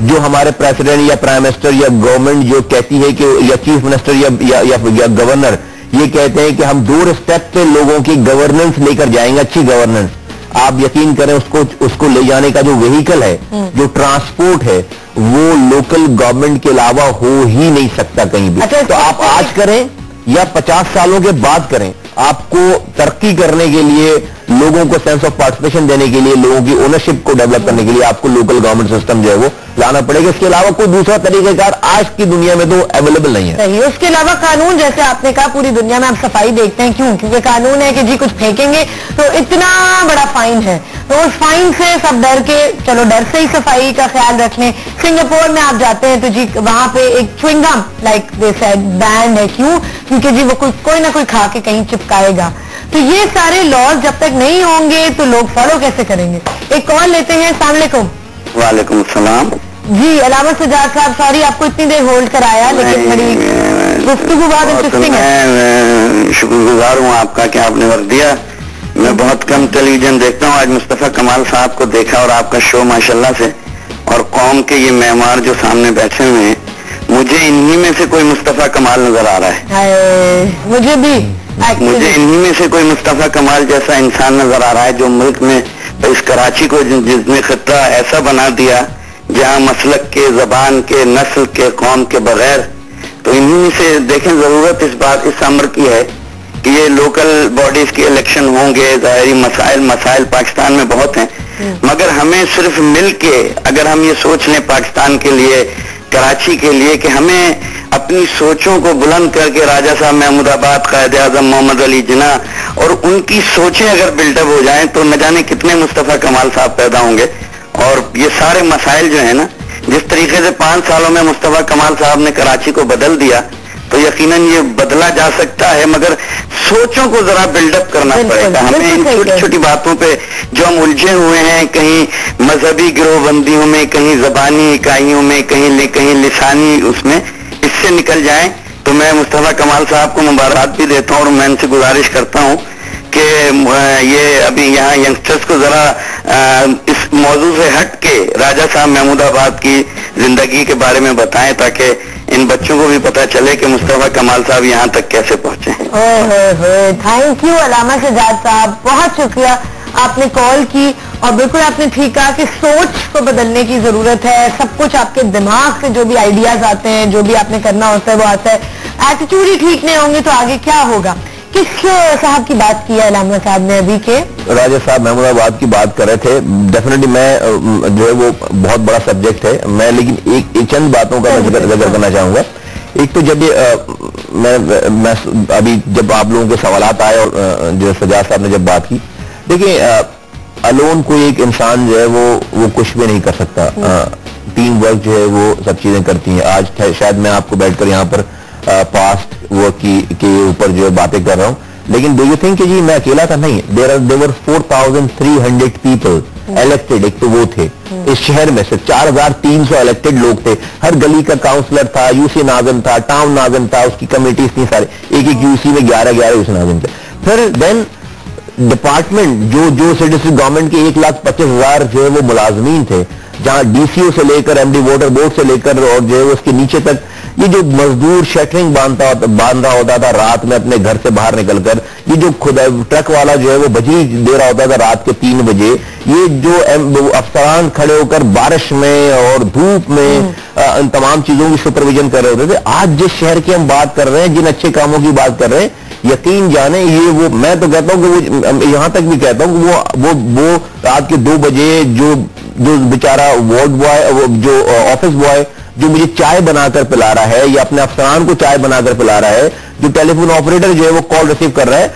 जो हमारे प्रेसिडेंट या प्राइम मिनिस्टर या गवर्नमेंट जो कहती है कि, या चीफ मिनिस्टर या गवर्नर ये कहते हैं कि हम 2 स्टेप पे लोगों की गवर्नेंस लेकर जाएंगे, अच्छी गवर्नेंस, आप यकीन करें उसको ले जाने का जो व्हीकल है, जो ट्रांसपोर्ट है, वो लोकल गवर्नमेंट के अलावा हो ही नहीं सकता कहीं भी। तो आप आज करें या 50 सालों के बाद करें, आपको तरक्की करने के लिए, लोगों को सेंस ऑफ पार्टिसिपेशन देने के लिए, लोगों की ओनरशिप को डेवलप करने के लिए आपको लोकल गवर्नमेंट सिस्टम जो है वो लाना पड़ेगा। इसके अलावा कोई दूसरा तरीकेकार आज की दुनिया में तो अवेलेबल नहीं है। सही। उसके अलावा कानून, जैसे आपने कहा पूरी दुनिया में आप सफाई देखते हैं, क्यों? क्योंकि कानून है कि जी कुछ फेंकेंगे तो इतना बड़ा फाइन है, तो उस फाइन से सब डर के, चलो डर से ही सफाई का ख्याल रख लें। सिंगापुर में आप जाते हैं तो जी वहां पे एक chewing gum like they said band है, क्यों? क्योंकि जी वो कोई ना कोई खा के कहीं चिपकाएगा। تو یہ سارے لاز جب تک نہیں ہوں گے تو لوگ فالو کیسے کریں گے؟ ایک کال لیتے ہیں. السلام علیکم. وعلیکم السلام. جی علامہ سجاد صاحب, سوری آپ کو اتنی دیر ہولڈ کرایا, لیکن بڑی گفتگو بہت انٹرسٹنگ ہے. میں شکر گزار ہوں آپ کا کہ آپ نے وقت دیا. میں بہت کم ٹیلی ویژن دیکھتا ہوں, آج مصطفیٰ کمال صاحب کو دیکھا اور آپ کا شو ماشاءاللہ سے, اور قوم کے یہ معمار جو سامنے بیٹھے ہوئے ہیں, مجھے انہی میں سے کوئی مصطفیٰ کمال نظر آ رہا ہے. مجھے انہی میں سے کوئی مصطفیٰ کمال جیسا انسان نظر آ رہا ہے جو ملک میں اس کراچی کو جس نے خطہ ایسا بنا دیا جہاں مسلک کے, زبان کے, نسل کے, قوم کے بغیر. تو انہی سے دیکھیں ضرورت اس امر کی ہے کہ یہ لوکل باڈیز کے الیکشن ہوں گے. ظاہری مسائل پاکستان میں بہت ہیں, مگر ہمیں صرف مل کے اگر ہم یہ سوچ لیں پاکستان کے لیے, کراچی کے لیے, کہ ہمیں اپنی سوچوں کو بلند کر کے راجہ صاحب محمود آباد, قائد اعظم محمد علی جناح, اور ان کی سوچیں اگر بلٹ اپ ہو جائیں تو نہ جانے کتنے مصطفیٰ کمال صاحب پیدا ہوں گے. اور یہ سارے مسائل جو ہیں نا, جس طریقے سے 5 سالوں میں مصطفیٰ کمال صاحب نے کراچی کو بدل دیا, تو یقیناً یہ بدلا جا سکتا ہے, مگر سوچوں کو ذرا بلڈ اپ کرنا پڑے گا. ہمیں ان چھوٹی چھوٹی باتوں پہ جو ہم الجھے ہوئے ہیں, کہیں مذہبی گروہ بندیوں میں, کہیں زبانی اکائیوں میں, کہیں لسانی اس میں, اس سے نکل جائیں. تو میں مصطفیٰ کمال صاحب کو مبارکباد بھی دیتا ہوں, اور میں ان سے گزارش کرتا ہوں کہ یہ ابھی یہاں ینگسٹرز کو ذرا اس موضوع سے ہٹ کے راجہ صاحب محمود آباد کی زندگی کے بارے میں بتائیں, تاکہ ان بچوں کو بھی پتا چلے کہ مصطفیٰ کمال صاحب یہاں تک کیسے پہنچے. تھینک یو علامہ سجاد صاحب, بہت شکریہ آپ نے کال کی. اور بالکل آپ نے ٹھیک کہا کہ سوچ کو بدلنے کی ضرورت ہے. سب کچھ آپ کے دماغ سے جو بھی آئیڈیاز آتے ہیں, جو بھی آپ نے کرنا ہوتا ہے وہ آتا ہے. ایٹیٹیوڈ ہی ٹھیک نہیں ہوں گے تو آگے کیا ہوگا؟ کس صاحب کی بات کی ہے علامہ صاحب نے ابھی کے؟ راجہ صاحب محمود آباد کی بات کر رہے تھے. ڈیفینیٹلی میں جو ہے وہ بہت بڑا سبجیکٹ ہے, میں لیکن ایک چند باتوں کا ذکر کرنا چاہوں گا. ایک تو جب میں ابھی جب آپ لوگوں کے سوالات آئے اور جو سجاد صاحب نے جب بات کی, دیکھیں الون کوئی ایک انسان جو ہے وہ کچھ بھی نہیں کر سکتا. ٹیم ورک جو ہے وہ سب چیزیں کرتی ہیں. آج شاید میں آپ کو بیٹھ کر یہاں پر پاسٹ ورک کے اوپر جو ہے باتیں کر رہا ہوں, لیکن ڈو یو تھنک کہ جی میں اکیلا تھا؟ نہیں, دیور 4300 پیپل الیکٹڈ. ایک تو وہ تھے اس شہر میں سے 4300 الیکٹڈ لوگ تھے. ہر گلی کا کاؤنسلر تھا, یو سی ناظم تھا, ٹاؤن ناظم تھا, اس کی کمیٹیز تھی سارے, ایک یو سی میں 11 یو سی ناظم تھے. پھر دین ڈپارٹمنٹ جو سٹیسٹک گورنمنٹ کے 1,25,000 جو ہے وہ ملازمین تھے, جہاں ڈی سی او سے لے کر ایم ڈی واٹر بورڈ سے لے کر اور جو ہے اس کے نیچے تک, یہ جو مزدور شٹرنگ باندھ رہا ہوتا تھا رات میں اپنے گھر سے باہر نکل کر, یہ جو ٹرک والا جو ہے وہ بجری دے رہا ہوتا تھا رات کے 3 بجے, یہ جو افسران کھڑے ہو کر بارش میں اور دھوپ میں ان تمام چیزوں کی سپرویژن کر رہے ہوتے تھے. آج جس شہر کی ہم بات کر رہے ہیں, جن اچھے کاموں کی بات کر رہے ہیں, یقین جانے یہ وہ, میں تو کہتا ہوں کہ وہ یہاں تک بھی کہتا ہوں کہ وہ رات کے 2 بجے جو بیچارہ وارڈ بوائے, جو آفس بوائے جو مجھے چائے بنا کر پلا رہا ہے, یا اپنے افسران کو چائے بنا کر پلا رہا ہے, جو ٹیلی فون آپریٹر جو ہے وہ کال ریسیو کر رہا ہے,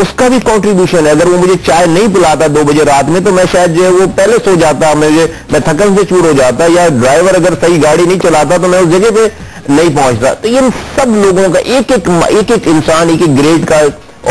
اس کا بھی کنٹریبیوشن ہے. اگر وہ مجھے چائے نہیں پلاتا 2 بجے رات میں تو میں شاید جو ہے وہ پہلے سو جاتا, میں تھکن سے چور ہو جاتا, یا ڈرائیور اگر صحیح گاڑی نہیں چلاتا تو میں اس جگہ پہ نہیں پہنچتا. تو ان سب لوگوں کا ایک انسان, ایک گریڈ کا,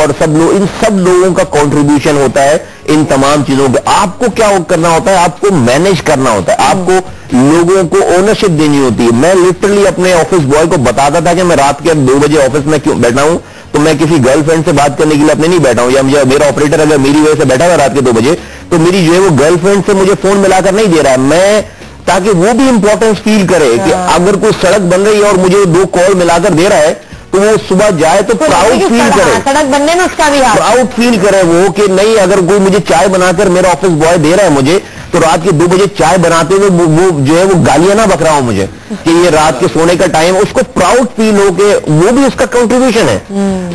اور ان سب لوگوں کا کنٹریبیوشن ہوتا ہے ان تمام چیزوں کا. آپ کو کیا کرنا ہوتا ہے؟ آپ کو مینج کرنا ہوتا ہے, آپ کو لوگوں کو اونرشپ دینی ہوتی ہے. میں لٹرلی اپنے آفس بوائے کو بتاتا تھا کہ میں رات کے 2 بجے آفس میں کیوں بیٹھا ہوں, تو میں کسی گرل فرینڈ سے بات کرنے کے لیے اپنے نہیں بیٹھا ہوں, یا مجھے میرا آپریٹر اگر میری وجہ سے بیٹھا ہوا رات کے 2 بجے تو میری جو ہے وہ گرل فرینڈ سے مجھے فون ملا کر نہیں دے رہا ہے, میں تاکہ وہ بھی امپورٹنس فیل کرے کہ اگر کوئی سڑک بن رہی ہے اور مجھے 2 کال ملا کر دے رہا ہے تو وہ صبح جائے تو پراؤڈ فیل کرے, سڑک بننے میں اس کا بھی پراؤڈ فیل کرے وہ کہ نہیں, اگر کوئی مجھے چائے بنا کر میرا آفس بوائے دے رہا ہے مجھے, تو رات کے 2 بجے چائے بناتے ہوئے وہ جو ہے وہ گالیاں نہ بک رہا ہوں مجھے کہ یہ رات کے سونے کا ٹائم, اس کو پراؤڈ فیل ہو کہ وہ بھی اس کا کنٹریبیوشن ہے.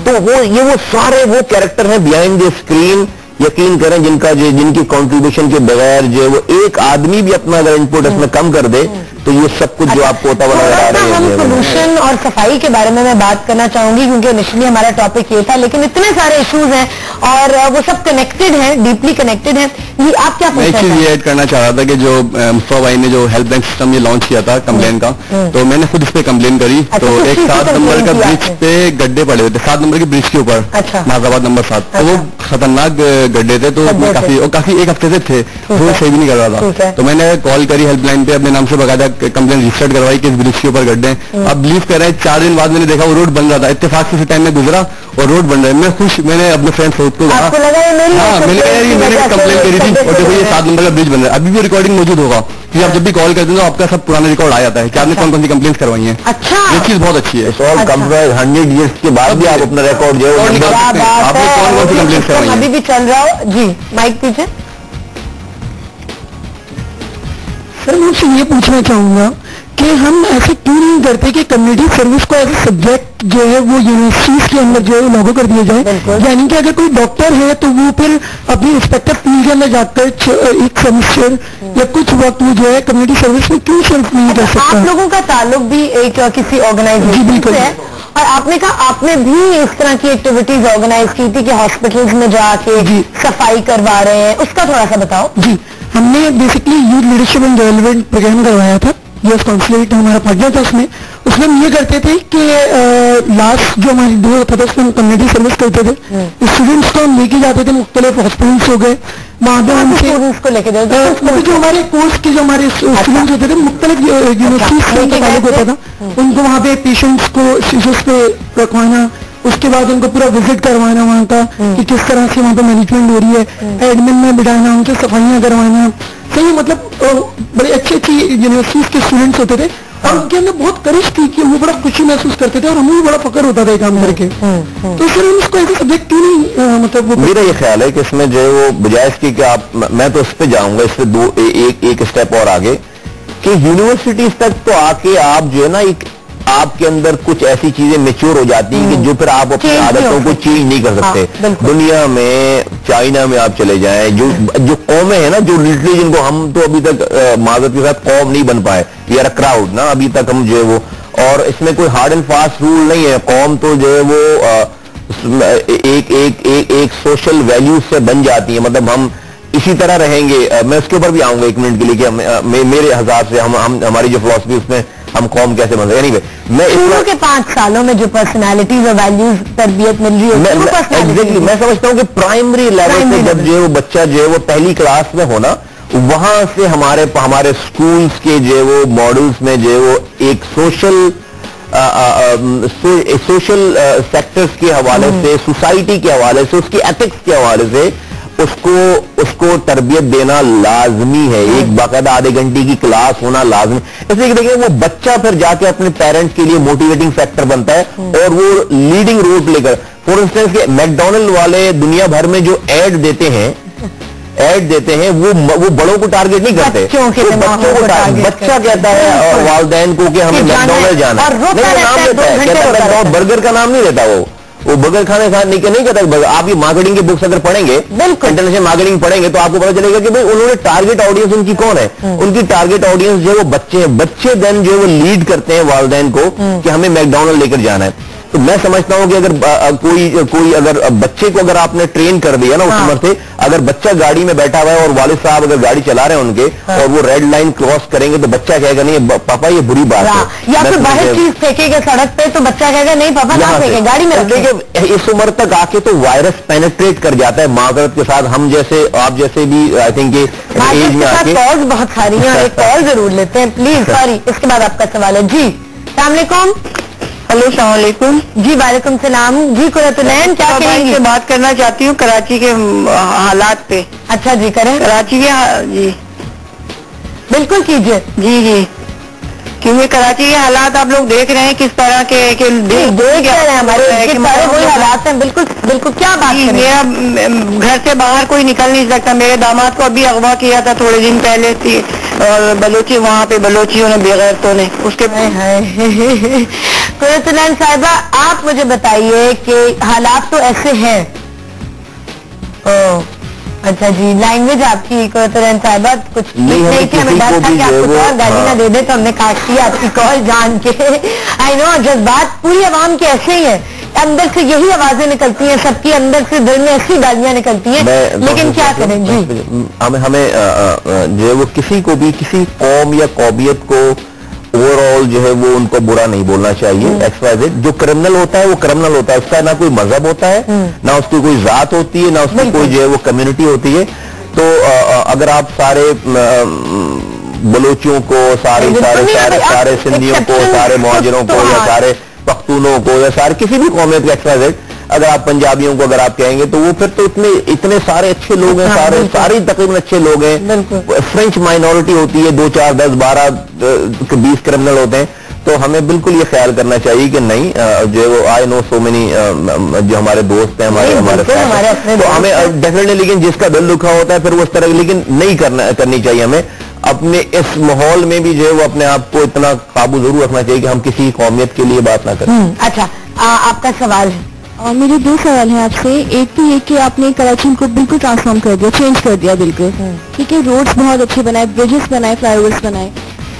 تو وہ سارے وہ کیریکٹر ہیں بیہائنڈ دی اسکرین, یقین کریں جن کی کنٹریبیوشن کے بغیر جو ہے وہ ایک آدمی بھی اپنا اگر انپٹ اس میں کم کر دے تو یہ سب کچھ جو آپ کو ہوتا ہوا نظر آ رہا ہے. ہم پولوشن اور صفائی کے بارے میں بات کرنا چاہوں گی کیونکہ انیشلی ہمارا ٹاپک یہ تھا, لیکن اتنے سارے ایشوز ہیں اور وہ سب کنیکٹڈ ہیں, ڈیپلی کنیکٹڈ ہیں. یہ آپ کیا میں ایک چیز یہ ایڈ کرنا چاہ رہا تھا کہ جو مصطفیٰ بھائی نے جو ہیلپ بینک سسٹم یہ لانچ کیا تھا کمپلین کا, تو میں نے خود اس پہ کمپلین کری. تو ایک 7 نمبر کا برج پہ گڈھے پڑے ہوئے تھے, 7 نمبر کے برج کے اوپر, ناز آباد نمبر 7, تو وہ خطرناک گڈھے تھے. تو کافی ایک ہفتے سے تھے, وہ صحیح بھی نہیں کر رہا تھا. تو میں نے کال کری ہیلپ لائن پہ, اپنے نام سے باقاعدہ کمپلین رجسٹرڈ کروائی کہ اس برج کے اوپر گڈھے ہیں. اب بلیو کر رہے ہیں 4 دن بعد میں نے دیکھا وہ روڈ بن رہا تھا, اتفاق سے ٹائم میں گزرا اور روڈ بن رہا ہے. میں خوش, میں نے اپنے فرینڈ سعود کو کہا, ہاں میں نے کمپلین کری تھی اور دیکھو یہ 7 نمبر کا برج بن رہا ہے. ابھی بھی ریکارڈنگ موجود ہوگا کہ آپ جب بھی کال کرتے ہیں تو آپ کا سب پرانا ریکارڈ آ جاتا ہے کہ آپ نے کون کون سی کمپلینس کروائی ہیں. اچھا, یہ چیز بہت اچھی ہے. 100 ایئرس کے بعد بھی آپ اپنا ریکارڈ جو ہے آپ نے کون کون سی کمپلینس کروائی ہیں. ابھی بھی چل رہا ہو. جی مائک پیچھے. سر میں سے یہ پوچھنا چاہوں گا کہ ہم ایسے کیوں نہیں کرتے کہ کمیونٹی سروس کو ایز اے سبجیکٹ جو ہے وہ یونیورسٹیز کے اندر جو ہے لاگو کر دیا جائے. یعنی کہ اگر کوئی ڈاکٹر ہے تو وہ پھر اپنی رسپیکٹو فیلڈ کے اندر جا کر ایک سیمسٹر یا کچھ وقت وہ جو ہے کمیونٹی سروس میں کیوں صرف نہیں کر سکتا. آپ لوگوں کا تعلق بھی ایک کسی آرگنائزیشن سے ہے اور آپ نے کہا آپ نے بھی اس طرح کی ایکٹیویٹیز آرگنائز کی تھی کہ ہاسپٹلز میں جا کے صفائی کروا رہے ہیں, اس کا تھوڑا سا بتاؤ. جی ہم نے basically youth leadership and development programme کروایا تھا. یو ایس کانسولیٹ ہمارا پارٹنر تھا. اس میں ہم یہ کرتے تھے کہ لاسٹ جو ہماری 2 ہفتہ تھا اس میں ہم کمیونٹی سروس کرتے تھے. اسٹوڈنٹس کو ہم لے کے جاتے تھے مختلف ہاسپٹلس ہو گئے, وہاں پہ ہم سے جو ہمارے کورس کے جو ہمارے اسٹوڈنٹس ہوتے تھے مختلف یونیورسٹیز سے تعلق ہوتا تھا, ان کو وہاں پہ پیشنٹس کو سیشنس پہ رکھوانا, اس کے بعد ان کو پورا وزٹ کروانا وہاں کا کہ کس طرح سے وہاں پہ مینجمنٹ ہو رہی ہے, ایڈمن میں بٹھانا, ان سے صفائیاں کروانا. صحیح مطلب بڑے اچھی یونیورسٹیز کے اسٹوڈنٹس ہوتے تھے اور ان کے اندر بہت کرش تھی کہ وہ بڑا خوشی محسوس کرتے تھے اور ہمیں بھی بڑا فخر ہوتا تھا یہ کام کر کے. تو سر ہم اس کو ایسے سبجیکٹ کیوں نہیں مطلب. میرا یہ خیال ہے کہ اس میں جو ہے وہ بجائے اس کی کہ آپ, میں تو اس پہ جاؤں گا اس پہ ایک اسٹیپ اور آگے کہ یونیورسٹیز تک تو آ کے آپ جو ہے نا ایک آپ کے اندر کچھ ایسی چیزیں میچور ہو جاتی ہیں کہ جو پھر آپ اپنی عادتوں کو چینج نہیں کر سکتے. دنیا میں چائنا میں آپ چلے جائیں, جو قومیں ہیں نا جو لٹرلی جن کو ہم تو ابھی تک معذرت کے ساتھ قوم نہیں بن پائے, وی آر اے کراؤڈ نا, ابھی تک ہم جو ہے وہ, اور اس میں کوئی ہارڈ اینڈ فاسٹ رول نہیں ہے. قوم تو جو ہے وہ ایک سوشل ویلیوز سے بن جاتی ہے. مطلب ہم اسی طرح رہیں گے. میں اس کے اوپر بھی آؤں گا 1 منٹ کے لیے کہ میرے حساب سے ہماری جو فلسفی اس میں ہم قوم کیسے بن رہے ہیں. میں شروع کے 5 سالوں میں جو پرسنالٹیز اور ویلیوز تربیت مل رہی ہے ایگزیکٹلی میں سمجھتا ہوں کہ پرائمری لیول سے جب جو ہے وہ بچہ جو ہے وہ پہلی کلاس میں ہونا, وہاں سے ہمارے اسکولس کے جو ہے وہ ماڈلس میں جو ہے وہ ایک سوشل سیکٹرز کے حوالے سے, سوسائٹی کے حوالے سے, اس کی ایتھکس کے حوالے سے اس کو تربیت دینا لازمی ہے. ایک باقاعدہ آدھے گھنٹے کی کلاس ہونا لازمی. اس لیے کہ دیکھیں وہ بچہ پھر جا کے اپنے پیرنٹس کے لیے موٹیویٹنگ فیکٹر بنتا ہے اور وہ لیڈنگ رول پلے کر. فار انسٹنس کہ میکڈونلڈ والے دنیا بھر میں جو ایڈ دیتے ہیں وہ بڑوں کو ٹارگیٹ نہیں کرتے, بچہ کہتا ہے اور والدین کو کہ ہمیں میکڈونلڈ جانا ہے, نام لیتا ہے, کہتا ہے برگر کا نام نہیں لیتا, وہ برگر کھانے نہیں کہتا. آپ یہ مارکیٹنگ کے بکس اگر پڑھیں گے, انٹرنیشنل مارکیٹنگ پڑھیں گے تو آپ کو پتا چلے گا کہ بھائی انہوں نے ٹارگیٹ آڈینس ان کی کون ہے. ان کی ٹارگیٹ آڈینس جو ہے وہ بچے ہیں. بچے دین جو ہے وہ لیڈ کرتے ہیں والدین کو کہ ہمیں میکڈونلڈ لے کر جانا ہے. تو میں سمجھتا ہوں کہ اگر کوئی اگر بچے کو اگر آپ نے ٹرین کر دیا نا اس عمر سے, اگر بچہ گاڑی میں بیٹھا ہوا ہے اور والد صاحب اگر گاڑی چلا رہے ہیں ان کے اور وہ ریڈ لائن کراس کریں گے تو بچہ کہے گا نہیں پاپا یہ بری بات ہے, یا پھر باہر چیز پھینکے گا سڑک پہ تو بچہ کہے گا نہیں پاپا نہ پھینکے, گاڑی میں دیکھیں اس عمر تک آ کے تو وائرس پینیٹریٹ کر جاتا ہے معذرت کے ساتھ. ہم جیسے آپ جیسے بھی آئی تھنک ایج میں کالز بہت ساری ہیں, ایک کال ضرور لیتے ہیں پلیز. سوری, اس کے بعد آپ کا سوال ہے. جی السلام علیکم. ہلو السلام علیکم. جی وعلیکم السلام. جی قرۃ العین کیا کہیں گے؟ بات کرنا چاہتی ہوں کراچی کے حالات پہ. اچھا جی کریں. کراچی کے جی بالکل کیجیے. جی کیونکہ کراچی کے حالات آپ لوگ دیکھ رہے ہیں کس طرح کے دیکھ رہے ہیں ہمارے وہی حالات ہیں. بالکل کیا بات ہے. میرا گھر سے باہر کوئی نکل نہیں سکتا. میرے داماد کو ابھی اغوا کیا تھا تھوڑے دن پہلے تھی, اور بلوچی وہاں پہ بلوچیوں نے بغیرتوں نے اس کے. قرۃ العین صاحبہ آپ مجھے بتائیے کہ حالات تو ایسے ہیں, अच्छा जी, लैंग्वेज आपकी तरह साहिबा कुछ नहीं थी, हमें डर था कि आपको और गाली ना दे दे, तो हमने काट दिया आपकी कॉल जान के। आई नो जज्बात पूरी आवाम के ऐसे ही है, अंदर से यही आवाजें निकलती हैं, सबकी अंदर से दिल में ऐसी गालियां निकलती हैं, लेकिन क्या करें जी। हमें जो है वो किसी को भी किसी कौम या कौमियत को ओवरऑल जो है वो उनको बुरा नहीं बोलना चाहिए। XYZ जो क्रिमिनल होता है वो क्रिमिनल होता है, उसका ना कोई मजहब होता है, ना उसकी कोई जात होती है, ना उसकी कोई जो है वो कम्युनिटी होती है। तो अगर आप सारे बलोचियों को, सारे सिंधियों को, सारे मुहाजिरों को, या सारे पख्तूनों को, या सारे किसी भी कौमियत के XYZ, अगर आप पंजाबियों को अगर आप कहेंगे तो वो फिर तो इतने सारे अच्छे लोग हैं, सारे तकरीबन अच्छे लोग हैं। फ्रेंच माइनॉरिटी होती है, 2, 4, 10, 12, 20 क्रिमिनल होते हैं। तो हमें बिल्कुल ये ख्याल करना चाहिए कि नहीं, जो वो आई नो सो मेनी जो हमारे दोस्त हैं, हमारे साथ, तो हमें डेफिनेटली, लेकिन जिसका दिल दुखा होता है फिर वो इस तरह, लेकिन नहीं करनी चाहिए हमें। अपने इस माहौल में भी जो है वो अपने आप को इतना काबू जरूर रखना चाहिए कि हम किसी कौमियत के लिए बात ना करें। अच्छा, आपका सवाल है? और मेरे 2 सवाल हैं आपसे। एक तो ये कि आपने कराची को बिल्कुल ट्रांसफॉर्म कर दिया, चेंज कर दिया बिल्कुल, ठीक है, रोड्स बहुत अच्छे बनाए, ब्रिजेस बनाए, फ्लाईओवर्स बनाए,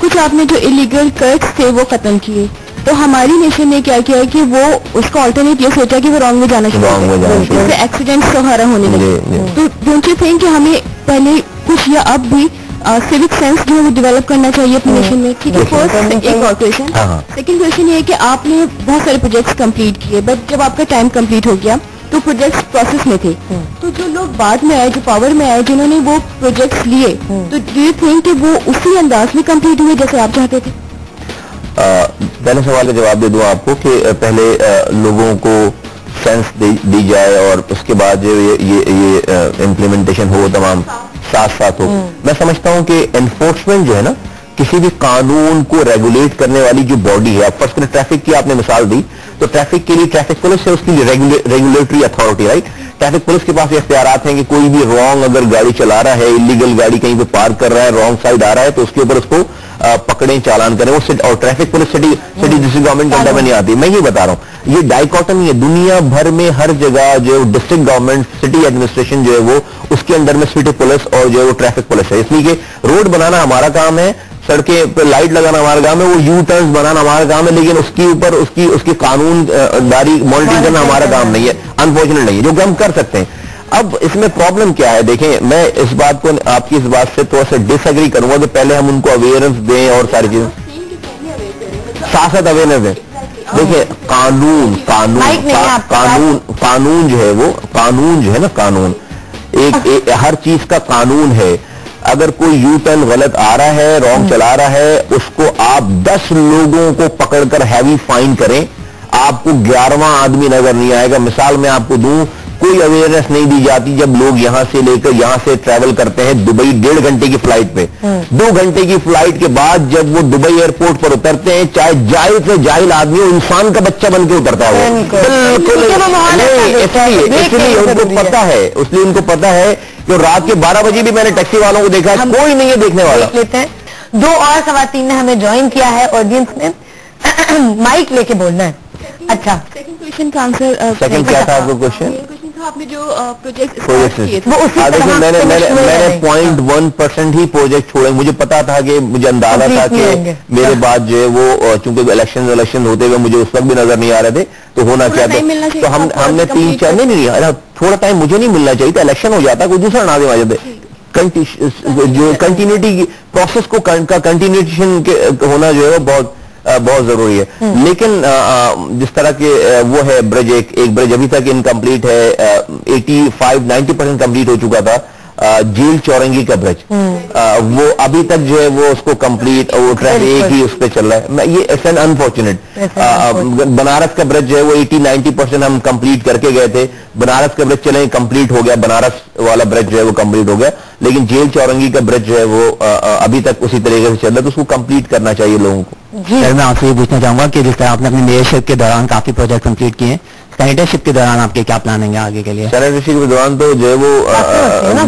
कुछ आपने जो इलीगल कर्ट्स थे वो खत्म किए। तो हमारी नेशन ने क्या किया है कि वो उसका ऑल्टरनेट ये सोचा कि वो रॉन्ग में जाना चाहिए, जिससे एक्सीडेंट्स सहारा होने लगे। तो डोंट यू थिंक कि हमें पहले कुछ या अब भी सिविक सेंस जो है वो डेवलप करना चाहिए अपनी नेशन में, ठीक है? फर्स्ट एक और क्वेश्चन। सेकंड क्वेश्चन ये है कि आपने बहुत सारे प्रोजेक्ट्स कंप्लीट किए, बट जब आपका टाइम कंप्लीट हो गया तो प्रोजेक्ट्स प्रोसेस में थे, तो जो लोग बाद में आए, जो पावर में आए, जिन्होंने वो प्रोजेक्ट्स लिए, तो डू यू थिंक कि वो उसी अंदाज में कंप्लीट हुए जैसे आप चाहते थे? पहले सवाल का जवाब दे दूं आपको कि पहले लोगों को सेंस दी जाए और उसके बाद जो ये इम्प्लीमेंटेशन हो, तमाम साथ हो। मैं समझता हूं कि एनफोर्समेंट जो है ना, किसी भी कानून को रेगुलेट करने वाली जो बॉडी है, आप फर्स्ट ट्रैफिक की आपने मिसाल दी, तो ट्रैफिक के लिए ट्रैफिक पुलिस है, उसके लिए regulatory authority, right? Traffic police के पास ये इख्तियारात हैं कि कोई भी रॉन्ग अगर गाड़ी चला रहा है, इलीगल गाड़ी कहीं पे पार्क कर रहा है, रॉन्ग साइड आ रहा है, तो उसके ऊपर उसको पकड़ें, चालान करें। और traffic police city district government के अंडर में नहीं आती। मैं ये बता रहा हूँ, ये डाइकोटमी है, दुनिया भर में हर जगह जो डिस्ट्रिक्ट गवर्नमेंट, सिटी एडमिनिस्ट्रेशन जो है वो उसके अंडर में सिटी पुलिस और जो है वो ट्रैफिक पुलिस है। इसलिए कि रोड बनाना हमारा काम है, सड़कें पे लाइट लगाना हमारा काम है, वो यू टर्न्स बनाना हमारा काम है, लेकिन उसके ऊपर उसकी कानून दारी मॉनिटरिंग करना हमारा काम नहीं है, अनफॉर्चुनेट नहीं है, जो कि हम कर सकते हैं। अब इसमें प्रॉब्लम क्या है, देखें, मैं इस बात को, आपकी इस बात से थोड़ा सा डिसएग्री करूंगा कि पहले हम उनको अवेयरनेस दें और सारी चीजें, साथ अवेयरनेस दें। देखिए, कानून जो है वो, कानून जो है ना, कानून एक हर चीज का कानून है। अगर कोई यू टर्न गलत आ रहा है, रॉन्ग चला रहा है, उसको आप 10 लोगों को पकड़कर हैवी फाइन करें, आपको 11वां आदमी नजर नहीं आएगा। मिसाल मैं आपको दूं, कोई अवेयरनेस नहीं दी जाती जब लोग यहां से लेकर यहां से ट्रैवल करते हैं दुबई 1.5 घंटे की फ्लाइट पे, 2 घंटे की फ्लाइट के बाद जब वो दुबई एयरपोर्ट पर उतरते हैं, चाहे जाहिल से जाहिल आदमी हो, इंसान का बच्चा बन के उतरता है वो, बिल्कुल इसलिए उनको पता है, इसलिए उनको पता है कि रात के 12 बजे भी मैंने टैक्सी वालों को देखा है, कोई नहीं है देखने वाला। लेते हैं 2 और खवातीन ने हमें ज्वाइन किया है ऑडियंस में, माइक लेके बोलना है। अच्छा, सेकंड क्वेश्चन का आंसर, सेकंड क्या था आपका क्वेश्चन? आपने जो प्रोजेक्ट किए थे वो उसी तरह मैंने 0.1% ही प्रोजेक्ट छोड़े। मुझे पता था कि, मुझे अंदाजा था कि मेरे बाद जो है वो, चूंकि इलेक्शन होते हुए मुझे उस वक्त भी नजर नहीं आ रहे थे, तो होना क्या था, तो हमने 3-4 नहीं, थोड़ा टाइम मुझे नहीं मिलना चाहिए था, इलेक्शन हो जाता, कोई दूसरा नाजिम आ जाते। जो कंटिन्यूटी प्रोसेस को कंटिन्यूशन होना जो है वो बहुत जरूरी है। लेकिन जिस तरह के वो है ब्रिज, एक ब्रिज अभी तक इनकम्प्लीट है, 85-90% कंप्लीट हो चुका था, जेल चौरंगी का ब्रिज, वो अभी तक जो है वो उसको कंप्लीट, वो ट्रैफिक एक ही उस पर चल रहा है। ये इट्स एन अनफॉर्चुनेट। बनारस का ब्रिज जो है वो 80-90% हम कंप्लीट करके गए थे, बनारस का ब्रिज चले कंप्लीट हो गया, बनारस वाला ब्रिज जो है वो कंप्लीट हो गया, लेकिन जेल चौरंगी का ब्रिज जो है वो अभी तक उसी तरीके से चल रहा है, तो उसको कंप्लीट करना चाहिए लोगों को। सर, मैं आपसे ये पूछना चाहूंगा कि जिस तरह आपने अपनी मेयरशिप के दौरान काफी प्रोजेक्ट कंप्लीट किए हैं, सैनिटरशिप के दौरान आपके क्या प्लानिंग है आगे के लिए? सैनिटरशिप के दौरान तो जो है वो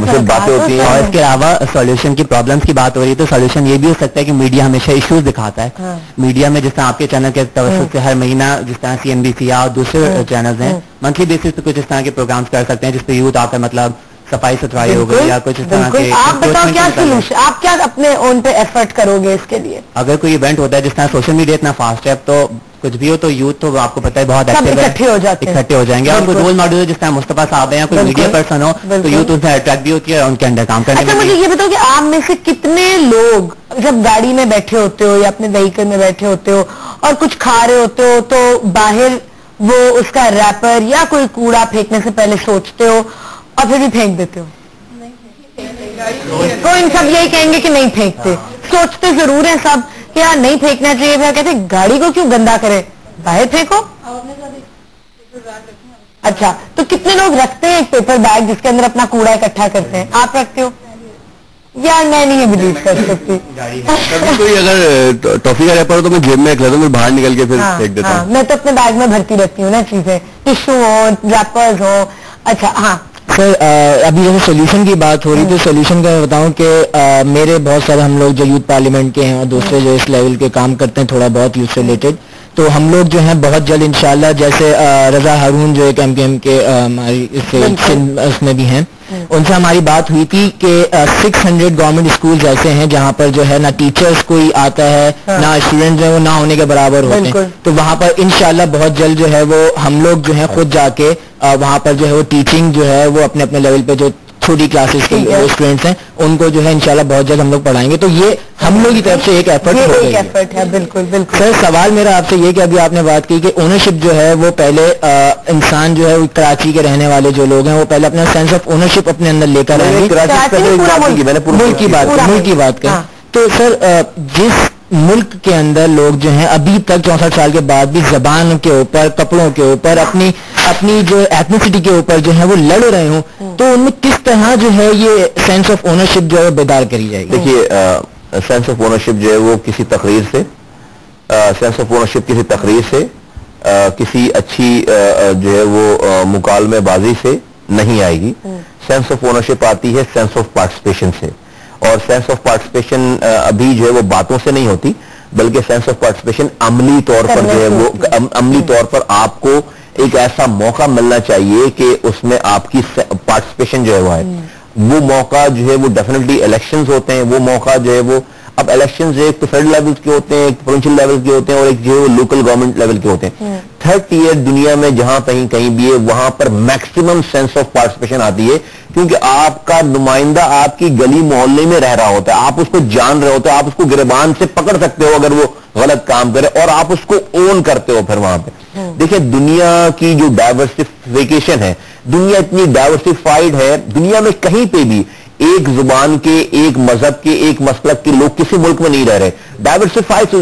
सिर्फ बातें होती हैं, और इसके अलावा सॉल्यूशन की प्रॉब्लम्स की बात हो रही है, तो सॉल्यूशन ये भी हो सकता है कि मीडिया हमेशा इश्यूज दिखाता है। मीडिया में जिस तरह आपके चैनल के तवज्जुह से हर महीना जिस तरह CNBC या दूसरे चैनल्स हैं, मंथली बेसिस पे कुछ इस तरह के प्रोग्राम्स कर सकते हैं जिसपे यूथ आकर मतलब صفائی ستھرائی ہو گئی یا کچھ اس طرح کے. آپ بتاؤ کیا سولوشن, آپ کیا اپنے اون پہ ایفرٹ کرو گے اس کے لیے؟ اگر کوئی ایونٹ ہوتا ہے جس طرح سوشل میڈیا اتنا فاسٹ ہے, تو کچھ بھی ہو تو یوتھ تو آپ کو پتا ہے بہت اکٹھے ہو جائیں گے. اور کوئی رول ماڈل جس طرح مصطفیٰ صاحب ہیں یا کوئی میڈیا پرسن ہو تو یوتھ ان سے اٹریکٹ بھی ہوتی ہے اور ان کے انڈر کام کرنے. اچھا مجھے یہ بتاؤ کہ آپ میں سے کتنے لوگ جب گاڑی میں بیٹھے ہوتے ہو یا اپنے وہیکل میں بیٹھے ہوتے ہو اور کچھ کھا رہے ہوتے ہو تو باہر وہ اس کا ریپر یا کوئی کوڑا پھینکنے سے پہلے سوچتے ہو اور پھر بھی پھینک دیتے ہو؟ تو ان سب یہی کہیں گے کہ نہیں پھینکتے, سوچتے ضرور ہیں سب کہ یار نہیں پھینکنا چاہیے. پھر کہتے ہیں گاڑی کو کیوں گندا کرے, باہر پھینکو. اچھا تو کتنے لوگ رکھتے ہیں ایک پیپر بیگ جس کے اندر اپنا کوڑا اکٹھا کرتے ہیں؟ آپ رکھتے ہو؟ یار میں نہیں بلیو کر سکتی. کوئی اگر ٹافی کا ریپر ہو تو میں جیب میں رکھ لیتا ہوں, باہر نکل کے پھر پھینک دیتا ہوں. میں تو اپنے بیگ میں بھرتی رہتی ہوں نا چیزیں, ٹشو ہو, ریپرز ہو. اچھا ہاں سر, ابھی جیسے سولوشن کی بات ہو رہی تو سولوشن کا بتاؤں کہ میرے بہت سارے ہم لوگ جو یوتھ پارلیمنٹ کے ہیں اور دوسرے جو اس لیول کے کام کرتے ہیں تھوڑا بہت یوتھ سے ریلیٹڈ, تو ہم لوگ جو ہیں بہت جلد انشاءاللہ, جیسے رضا ہارون جو ایک ایم کے ہماری اس میں بھی ہیں, ان سے ہماری بات ہوئی تھی کہ 600 گورنمنٹ اسکولز ایسے ہیں جہاں پر جو ہے نہ ٹیچرز کوئی آتا ہے نہ اسٹوڈنٹس ہیں, وہ نہ ہونے کے برابر ہوتے ہیں. تو وہاں پر انشاءاللہ بہت جلد جو ہے وہ ہم لوگ جو ہے خود جا کے وہاں پر جو ہے وہ ٹیچنگ جو ہے وہ اپنے اپنے لیول پہ جو چھوٹی کلاسز کے اسٹوڈنٹس ہیں ان کو جو ہے انشاءاللہ بہت جلد ہم لوگ پڑھائیں گے. تو یہ ہم لوگ کی طرف سے ایک ایفرٹ ہے. بالکل بالکل. سر سوال میرا آپ سے یہ کہ ابھی آپ نے بات کی کہ اونرشپ جو ہے وہ پہلے انسان جو ہے کراچی کے رہنے والے جو لوگ ہیں وہ پہلے اپنا سینس آف اونرشپ اپنے اندر لے کر آئیں گے. ملک کی بات کریں تو سر جس ملک کے اندر لوگ جو ہیں ابھی تک 64 سال کے بعد بھی زبان کے اوپر, کپڑوں کے اوپر, اپنی جو ایتھنیسٹی کے اوپر جو ہے وہ لڑ رہے ہوں, تو ان میں کس طرح جو ہے یہ سینس آف اونرشپ جو ہے بیدار کری جائے گی؟ دیکھیے سینس آف اونرشپ جو ہے وہ کسی تقریر سے, سینس آف اونرشپ کسی تقریر سے, کسی اچھی جو ہے وہ مکالمے بازی سے نہیں آئے گی. سینس آف اونرشپ آتی ہے سینس آف پارٹیسپیشن سے, اور سینس آف پارٹیسپیشن ابھی جو ہے وہ باتوں سے نہیں ہوتی بلکہ سینس آف پارٹیسپیشن عملی طور پر جو ہے وہ عملی طور پر آپ کو ایک ایسا موقع ملنا چاہیے کہ اس میں آپ کی پارٹیسپیشن جو ہے وہ ہے. وہ موقع جو ہے وہ ڈیفینیٹلی الیکشنز ہوتے ہیں, وہ موقع جو ہے وہ اب الیکشنز ایک تو فیڈرل لیول کے ہوتے ہیں, ایک پروونشل لیول کے ہوتے ہیں, اور ایک جو ہے لوکل گورنمنٹ لیول کے ہوتے ہیں. تھرڈ ٹیئر دنیا میں جہاں کہیں بھی ہے وہاں پر میکسیمم سینس آف پارٹیسپیشن آتی ہے, کیونکہ آپ کا نمائندہ آپ کی گلی محلے میں رہ رہا ہوتا ہے, آپ اس کو جان رہے ہوتے ہیں, آپ اس کو گریبان سے پکڑ سکتے ہو اگر وہ غلط کام کرے, اور آپ اس کو اون کرتے ہو پھر وہاں پہ. دیکھیں دنیا کی جو ڈائیورسفیکیشن ہے, دنیا اتنی ڈائیورسفائیڈ ہے, دنیا میں کہیں پہ بھی ایک زبان کے, ایک مذہب کے, ایک مسلک کے لوگ کسی ملک میں نہیں رہ رہے. ڈائیورسفائڈ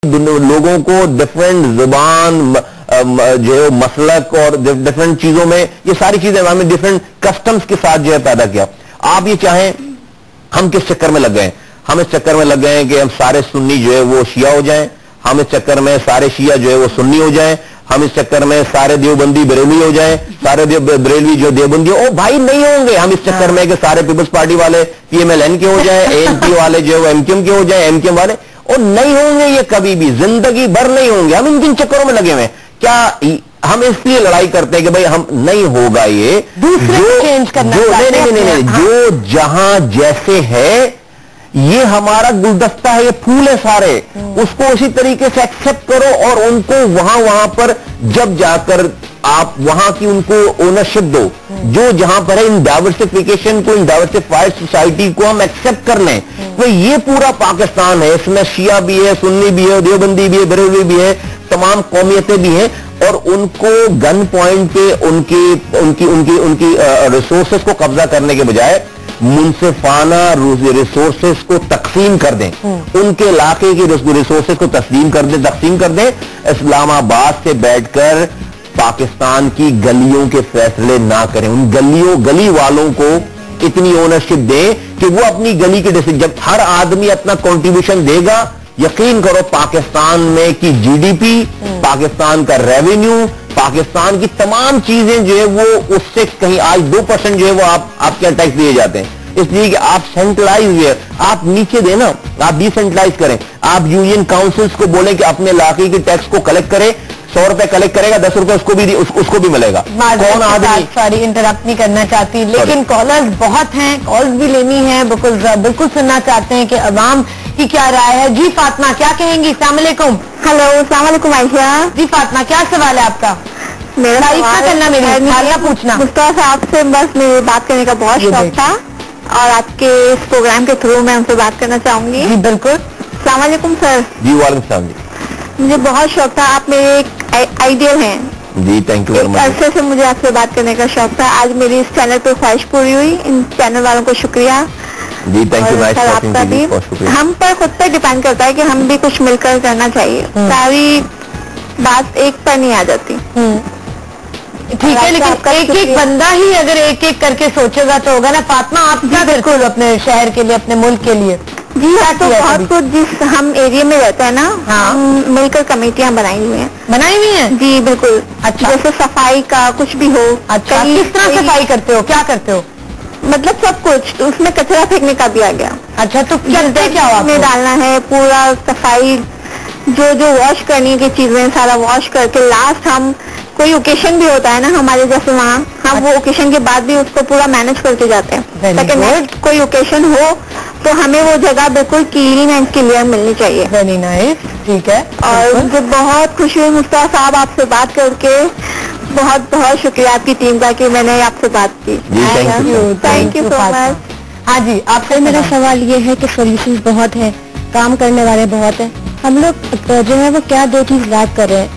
لوگوں کو ڈفرینٹ زبان جو ہے مسلک اور ڈفرینٹ چیزوں میں یہ ساری چیزیں ہمیں ڈفرینٹ کسٹمز کے ساتھ جو ہے پیدا کیا. آپ یہ چاہیں ہم کس چکر میں لگ گئے ہیں؟ ہم اس چکر میں لگ گئے ہیں کہ ہم سارے سنی جو ہے وہ شیعہ ہو جائیں, ہم اس چکر میں سارے شیعہ جو ہے وہ سنی ہو جائیں, ہم اس چکر میں سارے دیوبندی بریلوی ہو جائیں, سارے بریلوی جو دیوبندی او بھائی نہیں ہوں گے. ہم اس چکر میں کہ سارے پیپلز پارٹی والے PMLN کے ہو جائیں, ANP والے جو ہے وہ MQM کے ہو جائیں, MQM والے, اور نہیں ہوں گے. یہ کبھی بھی زندگی بھر نہیں ہوں گے. ہم ان کن چکروں میں لگے ہوئے ہیں. کیا ہم اس لیے لڑائی کرتے ہیں کہ بھائی ہم نہیں ہوگا یہ جو جہاں جیسے ہے یہ ہمارا گلدستہ ہے, یہ پھول ہے سارے, اس کو اسی طریقے سے ایکسپٹ کرو اور ان کو وہاں پر جب جا کر آپ وہاں کی ان کو اونرشپ دو جو جہاں پر ہے. ان ڈائیورسفیکیشن کو, ان ڈائیورسفائڈ سوسائٹی کو ہم ایکسپٹ کر لیں. تو یہ پورا پاکستان ہے, اس میں شیعہ بھی ہے, سنی بھی ہے, دیوبندی بھی ہے, بریلوی بھی ہے, تمام قومیتیں بھی ہیں, اور ان کو گن پوائنٹ پہ ان کی ریسورسز کو قبضہ کرنے کے بجائے منصفانہ ریسورسز کو تقسیم کر دیں, ان کے علاقے کی ریسورسز کو تقسیم کر دیں. اسلام آباد سے بیٹھ کر پاکستان کی گلیوں کے فیصلے نہ کریں. ان گلی والوں کو اتنی اونرشپ دیں کہ وہ اپنی گلی کے ڈیسیجن, جب ہر آدمی اپنا کنٹریبیوشن دے گا, یقین کرو پاکستان میں کی GDP, پاکستان کا ریونیو, پاکستان کی تمام چیزیں جو ہے وہ اس سے کہیں آج 2% جو ہے وہ آپ کے ٹیکس دیے جاتے ہیں. اس لیے کہ آپ سینٹرلائز ہوئے, آپ نیچے دیں نا, آپ ڈی سینٹرلائز کریں. آپ یونین کاؤنسلز کو بولیں کہ اپنے علاقے کے ٹیکس کو کلیکٹ کریں. 100 रुपए कलेक्ट करेगा, 10 रुपए उसको भी मिलेगा। कौन आदमी, सॉरी इंटरप्ट नहीं करना चाहती, लेकिन कॉलर्स बहुत हैं, कॉल्स भी लेनी है, बिल्कुल सुनना चाहते हैं कि अवाम की क्या राय है। जी फातिमा क्या कहेंगी? अस्सलाम वालेकुम। हेलो, अस्सलाम वालेकुम आयशा। जी फातिमा क्या सवाल है आपका? मेरा तारीफ ना करना, मेरी सवाल पूछना। मुस्तफा साहब से बस मेरी बात करने का बहुत शौक था और आपके इस प्रोग्राम के थ्रू मैं उनसे बात करना चाहूंगी। जी बिल्कुल। अस्सलाम वालेकुम सर। जी वालेकुम सलाम जी। मुझे बहुत शौक था, आप मेरे एक आइडियल हैं जी, थैंक यू वेरी मच। अरसे से मुझे आपसे बात करने का शौक था, आज मेरी इस चैनल पे ख्वाहिश पूरी हुई। इन चैनल वालों को शुक्रिया जी, थैंक यू। सर आपका भी हम पर खुद पर डिपेंड करता है कि हम भी कुछ मिलकर करना चाहिए, सारी बात एक पर नहीं आ जाती। ठीक है, लेकिन एक बंदा ही अगर एक एक करके सोचेगा तो होगा ना। फातिमा आप क्या बिल्कुल अपने शहर के लिए, अपने मुल्क के लिए? जी हाँ, तो बहुत कुछ जिस हम एरिया में रहते हैं ना, हम मिलकर कमेटियाँ बनाई हुई हैं। जी बिल्कुल। अच्छा, जैसे सफाई का कुछ भी हो। अच्छा, किस तरह सफाई करते हो, क्या करते हो? मतलब सब कुछ, तो उसमें कचरा फेंकने का भी आ गया। अच्छा, तो क्या में डालना है, पूरा सफाई जो वॉश करने की चीजें सारा वॉश करके लास्ट हम कोई ओकेशन भी होता है ना हमारे जैसे वहाँ, हम वो ओकेशन के बाद भी उसको पूरा मैनेज करते जाते हैं ताकि नेक्स्ट कोई ओकेशन हो तो हमें वो जगह बिल्कुल क्लीन एंड क्लियर मिलनी चाहिए। वेरी नाइस, ठीक है। और मुझे बहुत खुशी हुई मुस्तफा साहब आपसे बात करके, बहुत बहुत शुक्रिया आपकी टीम का कि मैंने आपसे बात की। Thank you so much. हाँ जी, आपसे मेरा सवाल ये है कि सोल्यूशन बहुत है, काम करने वाले बहुत हैं, हम लोग जो है वो क्या दो चीज लैक कर रहे हैं,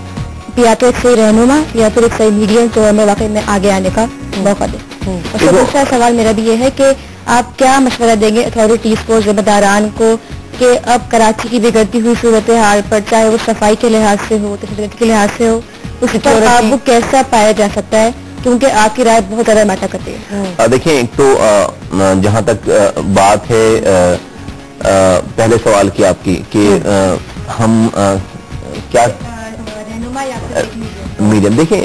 या तो एक सही रहनुमा या फिर एक सही मीडियम जो हमें वाकई में आगे आने का मौका दे। और दूसरा सवाल मेरा भी ये है कि आप क्या मशवरा देंगे अथॉरिटीज को, जिम्मेदारान को, कि अब कराची की बिगड़ती हुई सूरत हाल पर, चाहे वो सफाई के लिहाज से हो, तहजीब के लिहाज से हो, उस पर काबू कैसा पाया जा सकता है, क्योंकि आपकी राय बहुत ज्यादा मैटर करती है। देखिए, एक तो जहाँ तक बात है पहले सवाल की आपकी कि हम क्या मीडियम, देखिए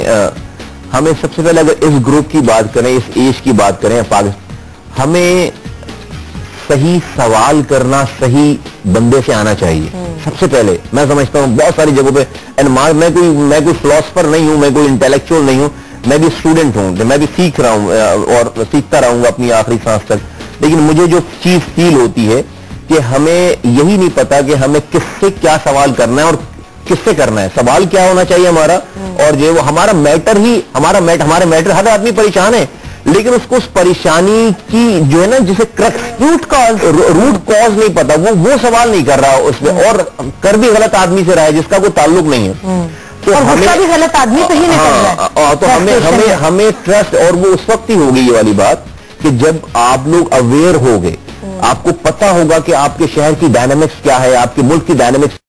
हमें सबसे पहले अगर इस ग्रुप की बात करें, इस एज की बात करें पाकिस्तान, हमें सही सवाल करना सही बंदे से आना चाहिए। सबसे पहले मैं समझता हूँ बहुत सारी जगहों पे, एंड मैं कोई फिलोसफर नहीं हूँ, मैं कोई इंटेलेक्चुअल नहीं हूँ, मैं भी स्टूडेंट हूँ, मैं भी सीख रहा हूँ और सीखता रहूंगा अपनी आखिरी सांस तक। लेकिन मुझे जो चीज फील होती है कि हमें यही नहीं पता कि हमें किससे क्या सवाल करना है और किससे करना है, सवाल क्या होना चाहिए हमारा, और जो वो हमारा मैटर ही हमारे मैटर, हर आदमी परेशान है, लेकिन उसको उस परेशानी की जो है ना, जिसे क्रक्स रूट कॉज नहीं पता, वो सवाल नहीं कर रहा उसमें, और कर भी गलत आदमी से रहा है जिसका कोई ताल्लुक नहीं है, तो हमें भी गलत आदमी पे ही नहीं कर रहा है। तो हमें ट्रस्ट, और वो उस वक्त ही होगी ये वाली बात कि जब आप लोग अवेयर हो गए, आपको पता होगा कि आपके शहर की डायनामिक्स क्या है, आपके मुल्क की डायनामिक्स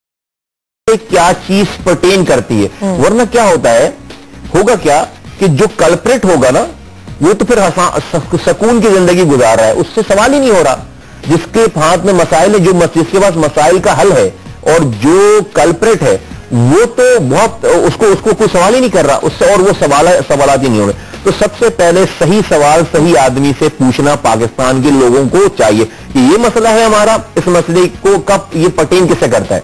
क्या चीज परटेन करती है। वरना क्या होगा क्या कि जो कल्प्रिट होगा ना, वो तो फिर सुकून की जिंदगी गुजार रहा है, उससे सवाल ही नहीं हो रहा। जिसके हाथ में मसाइल है, जिसके पास मसाइल का हल है, और जो कल्प्रिट है वो तो बहुत उसको कोई सवाल ही नहीं कर रहा उससे, और वो सवालात ही नहीं हो रहे। तो सबसे पहले सही सवाल सही आदमी से पूछना पाकिस्तान के लोगों को चाहिए कि ये मसला है हमारा, इस मसले को कब ये परटेन किससे करता है।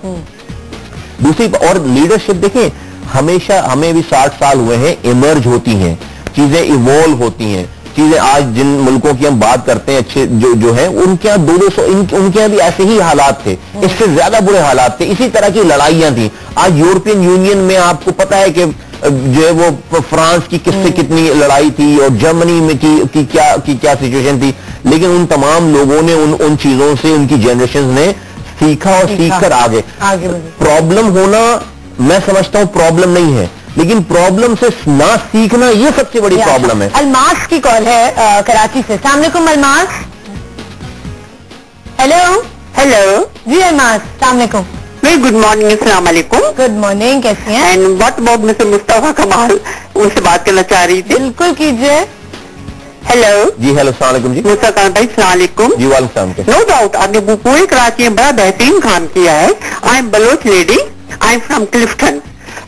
दूसरी और लीडरशिप, देखें हमेशा हमें भी 60 साल हुए हैं, इमर्ज होती हैं चीजें, इवॉल्व होती हैं चीजें। आज जिन मुल्कों की हम बात करते हैं अच्छे जो है, उनके यहाँ 200 उनके यहाँ भी ऐसे ही हालात थे, इससे ज्यादा बुरे हालात थे, इसी तरह की लड़ाइयां थी। आज यूरोपियन यूनियन में आपको पता है कि जो है वो फ्रांस की किससे कितनी लड़ाई थी, और जर्मनी में की क्या सिचुएशन थी, लेकिन उन तमाम लोगों ने उन चीजों से, उनकी जनरेशन ने सीखा और सीख कर आगे प्रॉब्लम होना, मैं समझता हूं प्रॉब्लम नहीं है, लेकिन प्रॉब्लम से ना सीखना ये सबसे बड़ी प्रॉब्लम है। अलमास की कॉल है कराची से। अस्सलाम वालेकुम अलमास। हेलो जी अलमास, अस्सलाम वालेकुम। Very good morning. अस्सलाम वालेकुम। गुड मॉर्निंग, कैसी हैं? And what about mister Mustafa कमाल, उनसे बात करना चाह रही थी। बिल्कुल कीजिए। हेलो जी, हेलो अस्सलाम वालेकुम जी। मुस्तफा कमाल भाई अस्सलाम वालेकुम। जी वालेकुम सलाम। नो डाउट आपने पूरे कराची में बड़ा बेहतरीन काम किया है। I am Baloch lady, I am from Clifton.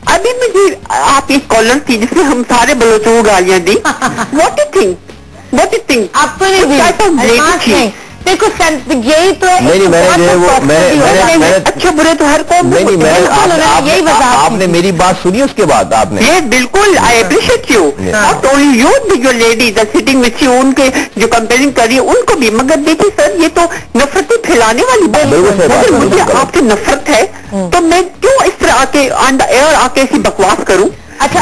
अभी मुझे आप एक कॉलर थी जिसमें हम सारे बलोचों को गालियां दी। व्हाट यू थिंक आपको नहीं दी? देखो यही तो है। नहीं मैंने जो है वो अच्छे बुरे तो हर कौन नहीं यही बता। आपने मेरी बात सुनी उसके बाद आपने? ये बिल्कुल I appreciate you, not only you, जो lady the sitting with you, उनके जो कंपेयरिंग कर रही है उनको भी। मगर देखिए सर, ये तो नफरतें फैलाने वाली बात है। अगर मुझे आपसे नफरत है तो मैं क्यों इस तरह आके ऑन द एयर आके ऐसी बकवास करूं? अच्छा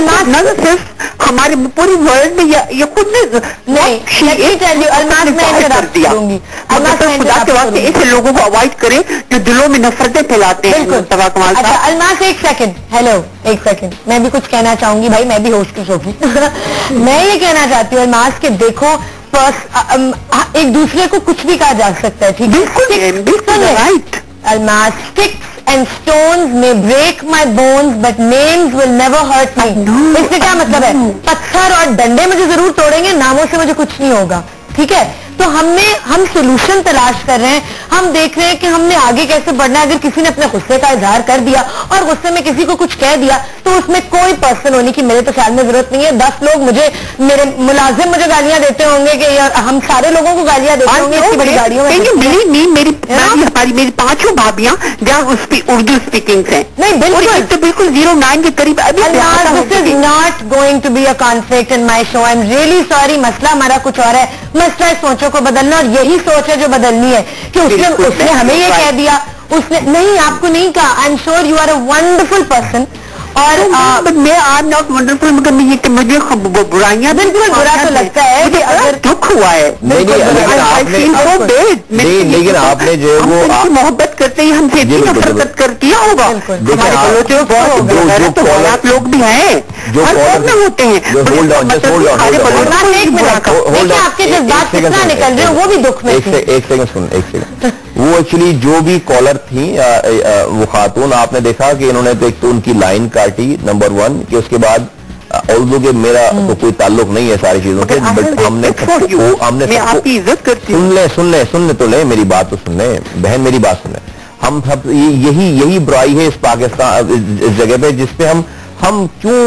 न सिर्फ हमारे पूरी वर्ल्ड में ये खुद ने खुदा के वास्ते ऐसे लोगों को अवॉइड करें जो दिलों में नफरतें फैलाते हैं। अच्छा अलमास एक सेकंड, हेलो एक सेकंड, मैं भी कुछ कहना चाहूंगी भाई, मैं भी होस्ट हूँ मैं ये कहना चाहती हूँ अलमास के देखो एक दूसरे को कुछ भी कहा जा सकता है, ठीक है? बिल्कुल right. Almas sticks and stones may break my bones but names will never hurt me। इससे क्या मतलब है? पत्थर और डंडे मुझे जरूर तोड़ेंगे, नामों से मुझे कुछ नहीं होगा, ठीक है? तो हम सोल्यूशन तलाश कर रहे हैं, हम देख रहे हैं कि हमने आगे कैसे बढ़ना है। अगर किसी ने अपने गुस्से का इजहार कर दिया और गुस्से में किसी को कुछ कह दिया तो उसमें कोई पर्सन होने की मेरे तो ख्याल में जरूरत नहीं है। 10 लोग मेरे मुलाजिम मुझे गालियां देते होंगे कि यार हम सारे लोगों को गालियां देते होंगे इतनी बड़ी गाड़ियों में। मेरी 5 भाभियां जहाँ उर्दू स्पीकिंग है। नहीं बिल्कुल, तो बिल्कुल 09 के करीब। This is not going to be a conflict in my show, I am really sorry. मसला हमारा कुछ और है, मसला है सोचो को बदलना, और यही सोच है जो बदलनी है कि उसने हमें ये कह दिया, उसने नहीं, आपको नहीं कहा। I am sure you are a wonderful person. और मैं आई एम नॉट वंडरफुल, मगर मुझे बुराइयां बिल्कुल बुरा तो लगता है कि अगर दुख हुआ है। लेकिन आपने जो है वो मोहब्बत करते ही हमसे इतनी नफरत कर किया होगा। आप लोग भी हैं, हर कौन में होते हैं। आपके जज्बात कितना निकल रहे हो वो भी दुख में। एक सेकंड वो एक्चुअली जो भी कॉलर थी वो खातून, आपने देखा कि इन्होंने तो एक तो उनकी लाइन काटी नंबर 1 कि उसके बाद ऑल्दो के मेरा तो कोई ताल्लुक नहीं है सारी चीजों से, बट हमने आपकी इज्जत करती हूँ। सुन ले तो ले, मेरी बात तो सुन ले बहन, मेरी बात सुन ले। हम सब यही बुराई है इस पाकिस्तान, इस जगह पे जिसपे हम क्यों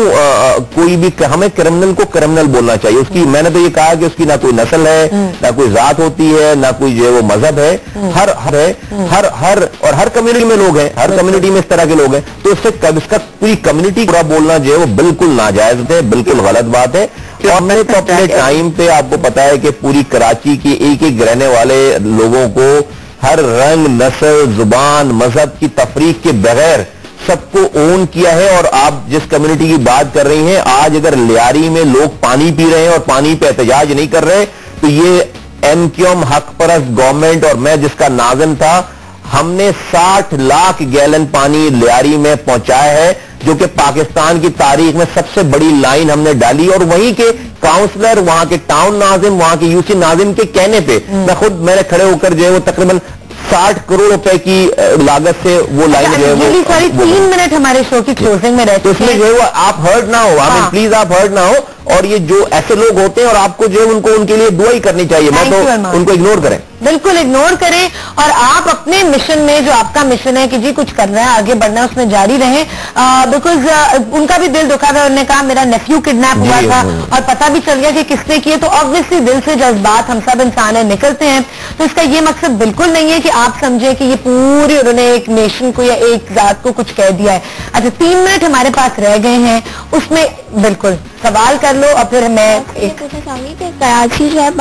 कोई भी, हमें क्रिमिनल को क्रिमिनल बोलना चाहिए। उसकी मैंने तो ये कहा कि उसकी ना कोई नस्ल है, ना कोई जात होती है, ना कोई जो है वो मजहब है, हर कम्युनिटी में लोग हैं, हर कम्युनिटी में इस तरह के लोग हैं। तो इसका पूरी कम्युनिटी को बोलना जो है वो बिल्कुल नाजायज है, बिल्कुल गलत बात है। और मैंने तो अपने टाइम पे आपको पता है कि पूरी कराची की एक रहने वाले लोगों को हर रंग, नस्ल, जुबान, मजहब की तफरीक के बगैर सबको ओन किया है। और आप जिस कम्युनिटी की बात कर रही हैं, आज अगर लियारी में लोग पानी पी रहे हैं और पानी पे एहतजाज नहीं कर रहे, तो ये एमक्यूएम हक परस्त गवर्नमेंट और मैं जिसका नाज़िम था, हमने 60 लाख गैलन पानी लियारी में पहुंचाया है, जो कि पाकिस्तान की तारीख में सबसे बड़ी लाइन हमने डाली। और वहीं के काउंसलर, वहां के टाउन नाजिम, वहां के यूसी नाजिम के कहने पे मैंने खड़े होकर जो है वो तकरीबन 60 करोड़ रुपए की लागत से वो लाइन जो है वो 3 मिनट हमारे शो की क्लोजिंग में रहते हैं, तो इसमें जो है वो आप हर्ट ना हो, प्लीज आप हर्ट ना हो। और ये जो ऐसे लोग होते हैं और आपको जो है उनको उनके लिए दुआ ही करनी चाहिए, मैं तो उनको इग्नोर करें, बिल्कुल इग्नोर करें। और आप अपने मिशन में, जो आपका मिशन है कि जी कुछ करना है, आगे बढ़ना है, उसमें जारी रहें। बिकॉज उनका भी दिल दुखा था, उन्होंने कहा मेरा नेफ्यू किडनैप हुआ था और पता भी चल गया कि किसने किए। तो ऑब्वियसली दिल से जज्बात, हम सब इंसान है, निकलते हैं। तो इसका ये मकसद बिल्कुल नहीं है कि आप समझे कि ये पूरी उन्होंने एक नेशन को या एक जात को कुछ कह दिया है। अच्छा 3 मिनट हमारे पास रह गए हैं, उसमें बिल्कुल सवाल कर लो और फिर मैं एक पूछना चाहूंगी कि कराची जो है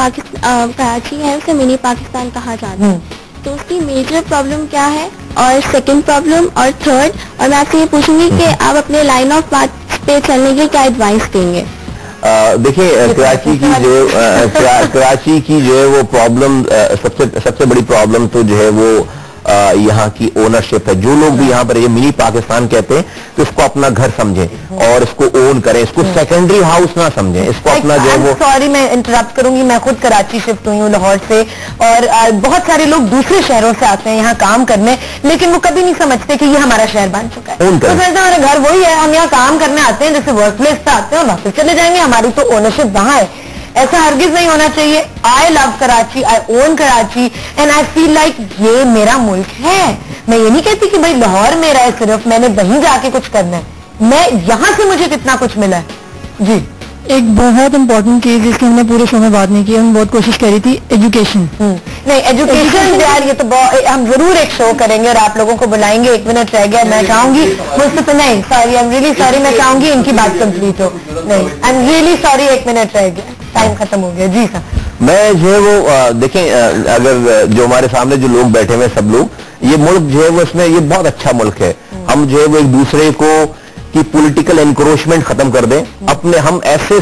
कराची है उसे मिनी पाकिस्तान कहा जाता है, तो उसकी मेजर प्रॉब्लम क्या है और सेकंड प्रॉब्लम और थर्ड, और मैं आपसे ये पूछूंगी कि आप अपने लाइन ऑफ बात पे चलने की क्या एडवाइस देंगे? देखिए कराची की जो है वो प्रॉब्लम, सबसे बड़ी प्रॉब्लम तो जो है वो यहाँ की ओनरशिप है। जो लोग भी यहाँ पर ये मिनी पाकिस्तान कहते हैं, तो इसको अपना घर समझें और इसको ओन करें, इसको सेकेंडरी हाउस ना समझें, इसको अपना जो है वो। सॉरी मैं इंटरप्ट करूंगी, मैं खुद कराची शिफ्ट हुई हूँ लाहौर से, और बहुत सारे लोग दूसरे शहरों से आते हैं यहाँ काम करने, लेकिन वो कभी नहीं समझते कि ये हमारा शहर बन चुका है। तो हमारा घर वही है, हम यहाँ काम करने आते हैं, जैसे वर्क प्लेस पे आते हैं और वापस चले जाएंगे, हमारी तो ओनरशिप वहां है। ऐसा हरगिज नहीं होना चाहिए। I love Karachi, I own Karachi and I feel like ये मेरा मुल्क है। मैं ये नहीं कहती कि भाई लाहौर मेरा है सिर्फ, मैंने वहीं जाके कुछ करना है, मैं यहां से मुझे कितना कुछ मिला है। जी ایک بہت امپورٹنٹ چیز جس کی ہم نے پورے شو میں بات نہیں کی, ہم بہت کوشش کری تھی, ایجوکیشن. نہیں ایجوکیشن یار یہ تو ہم ضرور ایک شو کریں گے اور آپ لوگوں کو بلائیں گے. 1 منٹ رہ گیا, میں چاہوں گی مصطفیٰ, نہیں sorry, I am really sorry, میں چاہوں گی ان کی بات کمپلیٹ ہو. نہیں I am really sorry, 1 minute رہ گیا, ٹائم ختم ہو گیا. جی سر, میں جو ہے وہ دیکھیں, اگر جو ہمارے سامنے جو لوگ بیٹھے ہوئے سب لوگ, یہ ملک جو ہے وہ اس میں یہ بہت اچھا ملک ہے. ہم جو ہے وہ ایک دوسرے کو کی پولیٹیکل انکروچمنٹ ختم کر دیں, اپنے ہم ایسے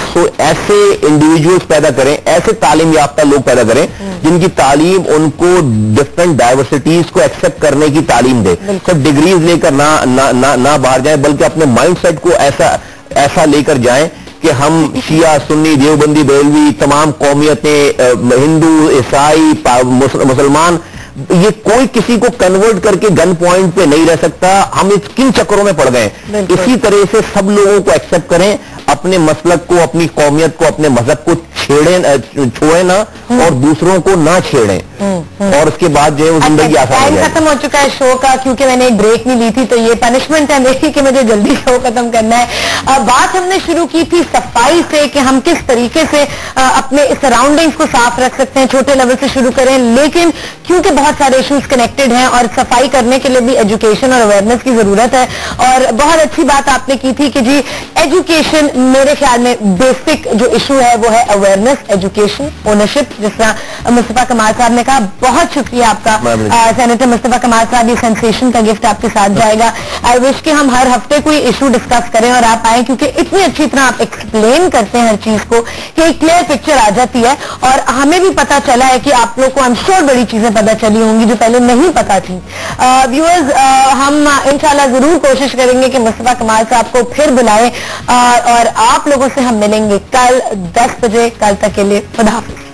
انڈیویجولز پیدا کریں, ایسے تعلیم یافتہ لوگ پیدا کریں جن کی تعلیم ان کو ڈفرنٹ ڈائیورسٹیز کو ایکسپٹ کرنے کی تعلیم دے. صرف ڈگریز لے کر نہ باہر جائیں, بلکہ اپنے مائنڈ سیٹ کو ایسا لے کر جائیں کہ ہم شیعہ, سنی, دیوبندی, بریلوی, تمام قومیتیں, ہندو, عیسائی, مسلمان, یہ کوئی کسی کو کنورٹ کر کے گن پوائنٹ پہ نہیں رہ سکتا. ہم اس کن چکروں میں پڑ گئے. اسی طرح سے سب لوگوں کو ایکسپٹ کریں, اپنے مسلک کو, اپنی قومیت کو, اپنے مذہب کو چھوڑیں نہ, اور دوسروں کو نہ چھیڑیں, اور اس کے بعد جو ہے وہ زندگی آسان ہو جائے. ختم ہو چکا ہے شو کا, کیونکہ میں نے ایک بریک نہیں لی تھی, تو یہ پنشمنٹ ہے میری کہ مجھے جلدی شو ختم کرنا ہے. بات ہم نے شروع کی تھی صفائی سے کہ ہم کس طریقے سے اپنے سراؤنڈنگز کو صاف رکھ سکتے ہیں. چھوٹے لیول سے شروع کریں, لیکن کیونکہ بہت سارے ایشوز کنیکٹڈ ہیں اور صفائی کرنے کے لیے بھی ایجوکیشن اور اویئرنیس کی ضرورت ہے. اور بہت اچھی بات آپ نے کی تھی کہ جی ایجوکیشن, میرے خیال میں بیسک جو ایشو ہے وہ ہے اویئرنیس, ایجوکیشن, اونرشپ, جس طرح مصطفیٰ کمال صاحب نے کہا. بہت شکریہ آپ کا سینیٹر مصطفیٰ کمال صاحب, یہ سینسیشن کا گفٹ آپ کے ساتھ جائے گا. آئی وش کہ ہم ہر ہفتے کوئی ایشو ڈسکس کریں اور آپ آئیں, کیونکہ اتنی اچھی طرح آپ ایکسپلین کرتے ہیں ہر چیز کو کہ ایک کلیئر پکچر آ جاتی ہے, اور ہمیں بھی پتا چلا ہے کہ آپ لوگ کو آئی ایم شیور بڑی چیزیں پتا چلی ہوں گی جو پہلے نہیں پتا تھی. ویورز, ہم انشاءاللہ ضرور کوشش کریں گے کہ مصطفیٰ کمال صاحب کو پھر بلائیں, اور آپ لوگوں سے ہم ملیں گے کل 10 بجے. کل تک کے لیے خدا حافظ.